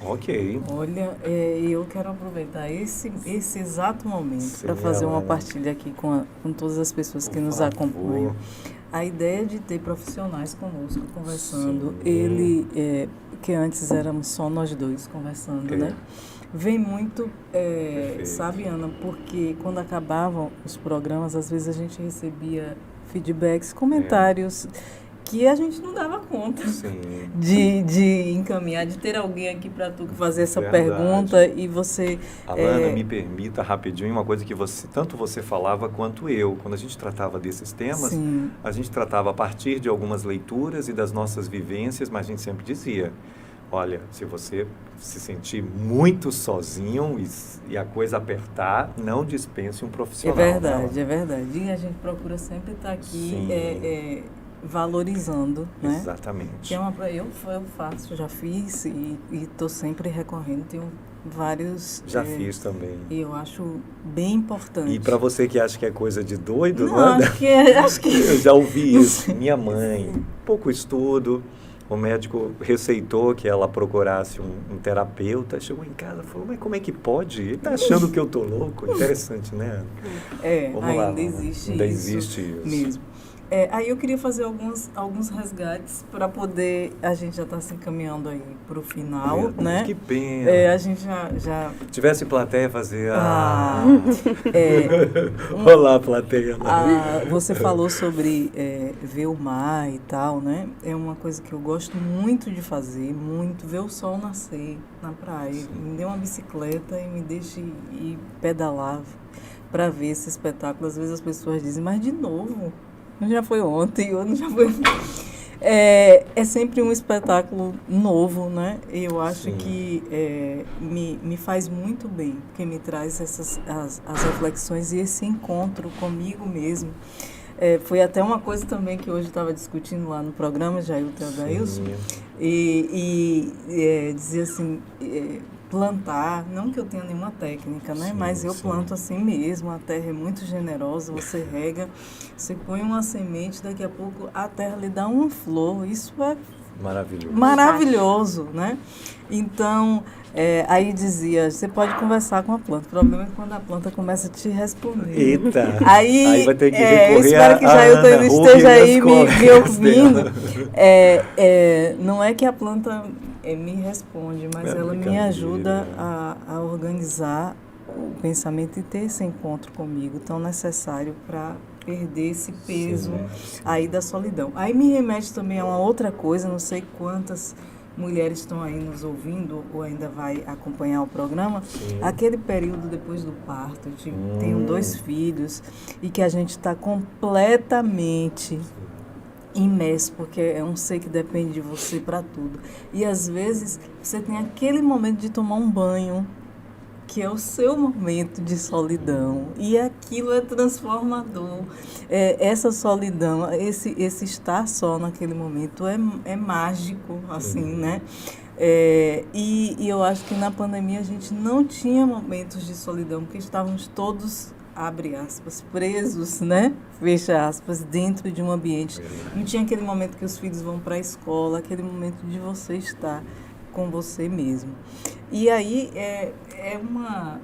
Ok. Olha, eu quero aproveitar esse exato momento para fazer uma partilha aqui com todas as pessoas que nos acompanham. A ideia de ter profissionais conosco conversando, que antes éramos só nós dois conversando, né? Vem muito, sabe, Ana, porque quando acabavam os programas, às vezes a gente recebia feedbacks, comentários que a gente não dava conta de encaminhar, de ter alguém aqui para tu fazer essa pergunta e você... Alana, me permita rapidinho uma coisa que tanto você falava quanto eu. Quando a gente tratava desses temas, a gente tratava a partir de algumas leituras e das nossas vivências, mas a gente sempre dizia, olha, se você se sentir muito sozinho e a coisa apertar, não dispense um profissional. É verdade. E a gente procura sempre estar aqui valorizando, né? Exatamente. Que eu faço, já fiz e estou sempre recorrendo, tenho vários... Já fiz também. E eu acho bem importante. E para você que acha que é coisa de doido, não é? Acho que... Eu já ouvi isso. Minha mãe, pouco estudo, o médico receitou que ela procurasse um terapeuta, chegou em casa e falou, mas como é que pode? Ele está achando que eu tô louco? Interessante, né? Ainda existe isso mesmo. Aí eu queria fazer alguns resgates para poder... A gente já está se encaminhando aí para o final, né? Que pena. A gente já... Tivesse plateia, fazer Olá, plateia. Você falou sobre ver o mar e tal, né? É uma coisa que eu gosto muito de fazer, muito. Ver o sol nascer na praia. Sim. Me dê uma bicicleta e me deixe ir pedalar para ver esse espetáculo. Às vezes as pessoas dizem, mas de novo... Já foi ontem, outro já foi... É sempre um espetáculo novo, né? Eu acho Sim. que me faz muito bem, porque me traz as reflexões e esse encontro comigo mesmo. Foi até uma coisa também que hoje estava discutindo lá no programa, Jailton e Adailson, e dizia assim... plantar, não que eu tenha nenhuma técnica, né? Sim, mas eu planto assim mesmo, a terra é muito generosa, você rega, você põe uma semente, daqui a pouco a terra lhe dá uma flor, isso é maravilhoso, né? Então, aí dizia, você pode conversar com a planta, o problema é quando a planta começa a te responder. Eita! Aí vai ter que recorrer espero que Jailton esteja aí me ouvindo. Não é que a planta... me responde, mas ela me ajuda a organizar o pensamento e ter esse encontro comigo tão necessário para perder esse peso aí da solidão. Aí me remete também a uma outra coisa, não sei quantas mulheres estão aí nos ouvindo ou ainda vai acompanhar o programa, aquele período depois do parto, eu tenho 2 filhos e que a gente está completamente... imerso, porque é um ser que depende de você para tudo. E às vezes você tem aquele momento de tomar um banho, que é o seu momento de solidão. E aquilo é transformador. Essa solidão, esse estar só naquele momento é mágico, assim, né? E eu acho que na pandemia a gente não tinha momentos de solidão, porque estávamos todos... abre aspas, presos, né? Fecha aspas, dentro de um ambiente. Não tinha aquele momento que os filhos vão para a escola, aquele momento de você estar com você mesmo. E aí é uma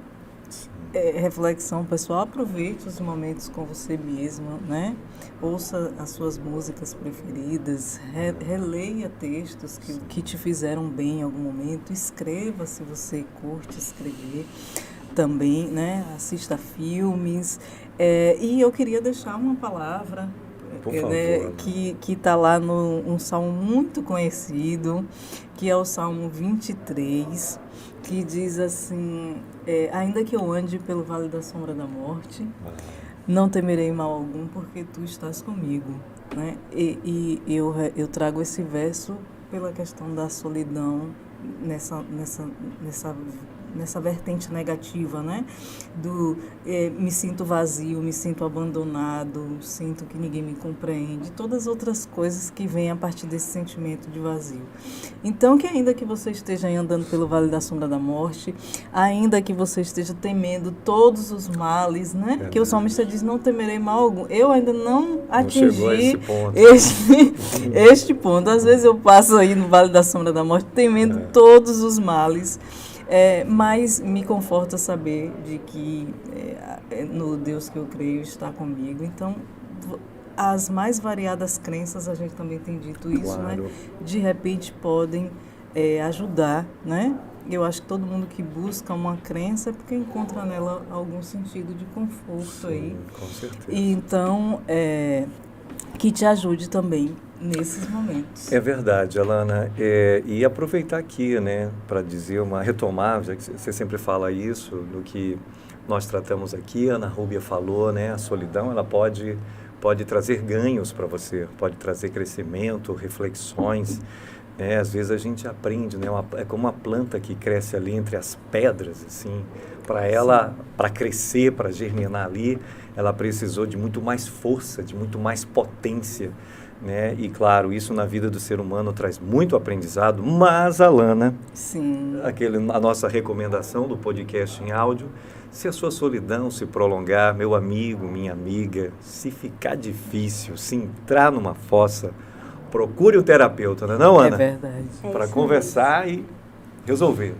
reflexão pessoal, aproveite os momentos com você mesma, né? Ouça as suas músicas preferidas, releia textos que te fizeram bem em algum momento, escreva se você curte escrever. Também, né? Assista filmes. E eu queria deixar uma palavra que está lá um salmo muito conhecido, que é o Salmo 23, que diz assim, ainda que eu ande pelo vale da sombra da morte, não temerei mal algum, porque tu estás comigo. Né? E eu trago esse verso pela questão da solidão nessa vertente negativa, né? Me sinto vazio, me sinto abandonado, sinto que ninguém me compreende, todas as outras coisas que vêm a partir desse sentimento de vazio. Então, que ainda que você esteja aí andando pelo vale da sombra da morte, ainda que você esteja temendo todos os males, né? Que o salmista diz, não temerei mal algum. Eu ainda não atingi este ponto. Às vezes eu passo aí no vale da sombra da morte temendo todos os males. Mas me conforta saber de que no Deus que eu creio está comigo. Então, as mais variadas crenças, a gente também tem dito isso, né? De repente podem ajudar, né? Eu acho que todo mundo que busca uma crença é porque encontra nela algum sentido de conforto aí. Com certeza. E então, que te ajude também nesses momentos. É verdade, Alana. E aproveitar aqui, né, para dizer retomar, já que você sempre fala isso, do que nós tratamos aqui, a Ana Rúbia falou, né, a solidão, ela pode trazer ganhos para você, pode trazer crescimento, reflexões. Às vezes a gente aprende, né, é como uma planta que cresce ali entre as pedras, assim, para crescer, para germinar ali, ela precisou de muito mais força, de muito mais potência. Né? E claro, isso na vida do ser humano traz muito aprendizado, mas, Alana, a nossa recomendação do podcast em áudio, se a sua solidão se prolongar, meu amigo, minha amiga, se ficar difícil, se entrar numa fossa, procure o terapeuta, não é não, Ana? É verdade. Para conversar e resolver.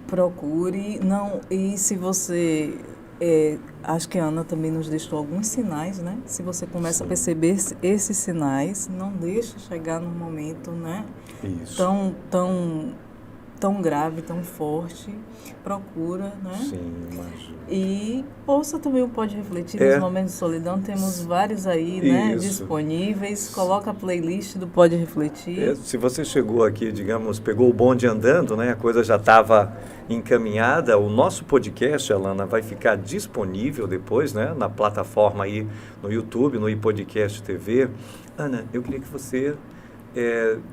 Procure, não, e se você Acho que a Ana também nos deixou alguns sinais, né? Se você começa a perceber esses sinais, não deixa chegar num momento, né? Isso. Tão grave, tão forte, procura, né? Sim, imagino. E ouça também o Pode Refletir nos Momentos de Solidão, temos vários aí, né, disponíveis, coloca a playlist do Pode Refletir. Se você chegou aqui, digamos, pegou o bonde andando, né, a coisa já estava encaminhada, o nosso podcast, Alana, vai ficar disponível depois, né, na plataforma aí, no YouTube, no iPodcast TV. Ana, eu queria que você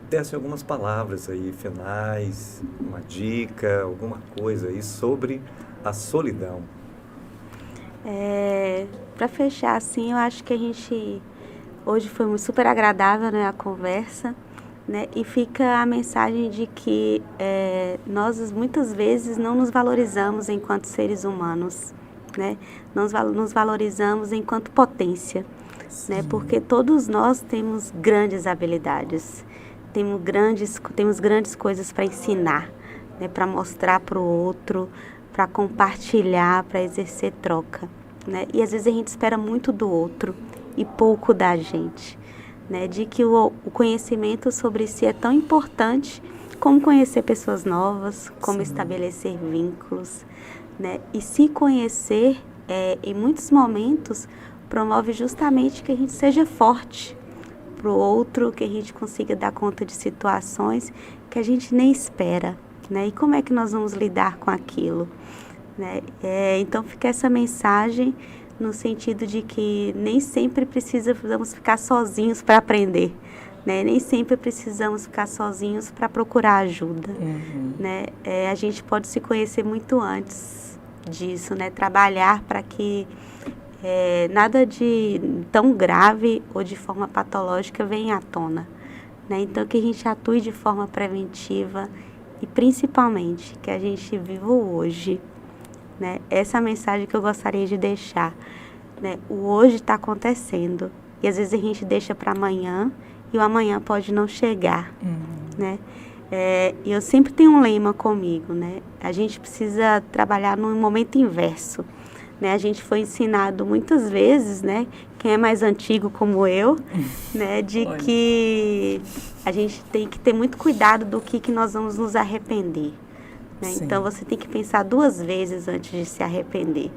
desse algumas palavras aí, finais, uma dica, alguma coisa aí sobre a solidão. Para fechar, assim, eu acho que a gente hoje foi super agradável, né, a conversa, né, e fica a mensagem de que nós muitas vezes não nos valorizamos enquanto seres humanos, né, não nos valorizamos enquanto potência. Né, porque todos nós temos grandes habilidades, temos grandes coisas para ensinar, né, para mostrar para o outro, para compartilhar, para exercer troca. Né? E às vezes a gente espera muito do outro e pouco da gente. Né? De que o conhecimento sobre si é tão importante como conhecer pessoas novas, como estabelecer vínculos. Né? E se conhecer, em muitos momentos, promove justamente que a gente seja forte para o outro, que a gente consiga dar conta de situações que a gente nem espera, né? E como é que nós vamos lidar com aquilo, né? Então fica essa mensagem no sentido de que nem sempre precisamos ficar sozinhos para aprender, né? Nem sempre precisamos ficar sozinhos para procurar ajuda, né? A gente pode se conhecer muito antes disso, né? Trabalhar para que nada de tão grave ou de forma patológica venha à tona. Né? Então, que a gente atue de forma preventiva e, principalmente, que a gente viva o hoje. Né? Essa é a mensagem que eu gostaria de deixar. Né? O hoje está acontecendo e, às vezes, a gente deixa para amanhã e o amanhã pode não chegar. Né? E eu sempre tenho um lema comigo. Né? A gente precisa trabalhar no momento inverso. Né, a gente foi ensinado muitas vezes, né, quem é mais antigo como eu, né, de que a gente tem que ter muito cuidado do que nós vamos nos arrepender. Né? Então, você tem que pensar 2 vezes antes de se arrepender.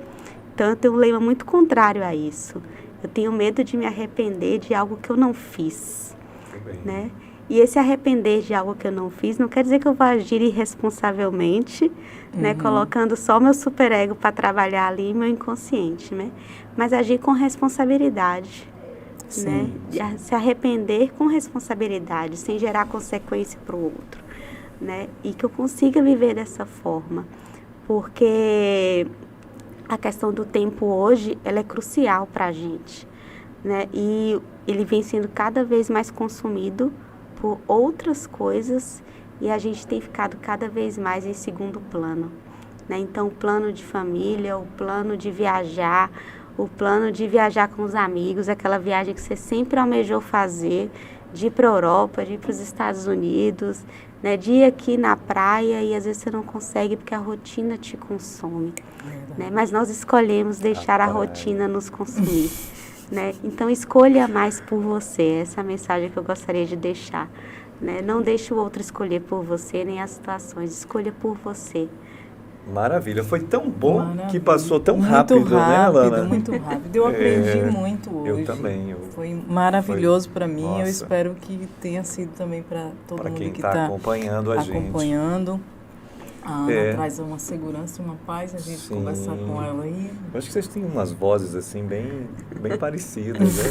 Então, eu tenho um lema muito contrário a isso. Eu tenho medo de me arrepender de algo que eu não fiz. Né? E esse arrepender de algo que eu não fiz não quer dizer que eu vou agir irresponsavelmente, né, colocando só o meu superego para trabalhar ali, meu inconsciente, né? Mas agir com responsabilidade, né? Se arrepender com responsabilidade, sem gerar consequência para o outro, né? E que eu consiga viver dessa forma, porque a questão do tempo hoje, ela é crucial para a gente, né? E ele vem sendo cada vez mais consumido por outras coisas e a gente tem ficado cada vez mais em segundo plano. Né? Então, o plano de família, o plano de viajar, o plano de viajar com os amigos, aquela viagem que você sempre almejou fazer, de ir para a Europa, de ir para os Estados Unidos, né? De ir aqui na praia e às vezes você não consegue porque a rotina te consome. Né? Mas nós escolhemos deixar a rotina nos consumir. Né? Então, escolha mais por você. Essa é a mensagem que eu gostaria de deixar. Né? Não deixe o outro escolher por você, nem as situações. Escolha por você. Maravilha. Foi tão bom que passou tão rápido, né, Alana? Muito rápido. Eu aprendi muito hoje. Eu também. Foi maravilhoso para mim. Nossa. Eu espero que tenha sido também para todo mundo que está acompanhando a gente. A Ana traz uma segurança e uma paz, a gente conversar com ela aí. Eu acho que vocês têm umas vozes assim bem parecidas, né?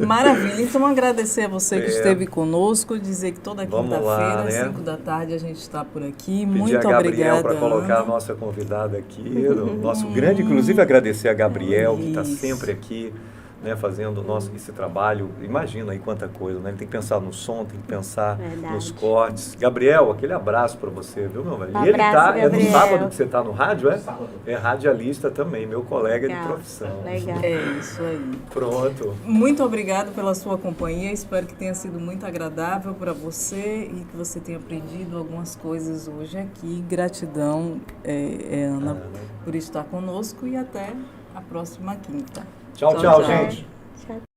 Maravilha. Então, agradecer a você que esteve conosco, dizer que toda quinta-feira, às 5 da tarde, a gente está por aqui. Muito obrigada, Ana. Pedir a Gabriel para colocar a nossa convidada aqui, o nosso grande, inclusive agradecer a Gabriel, que está sempre aqui né, fazendo esse trabalho. Imagina aí quanta coisa, né? Ele tem que pensar no som, tem que pensar Verdade. nos cortes. Gabriel, aquele abraço para você, viu, meu velho? Um E ele abraço, é no Gabriel. sábado que você tá no rádio, é? Sábado. É radialista também, meu colega de Legal. profissão. Legal. É isso aí. Pronto. Muito obrigado pela sua companhia. Espero que tenha sido muito agradável para você e que você tenha aprendido algumas coisas hoje aqui. Gratidão, Ana, por estar conosco e até a próxima quinta. Tchau, Tchau, tchau, tchau. gente. Tchau.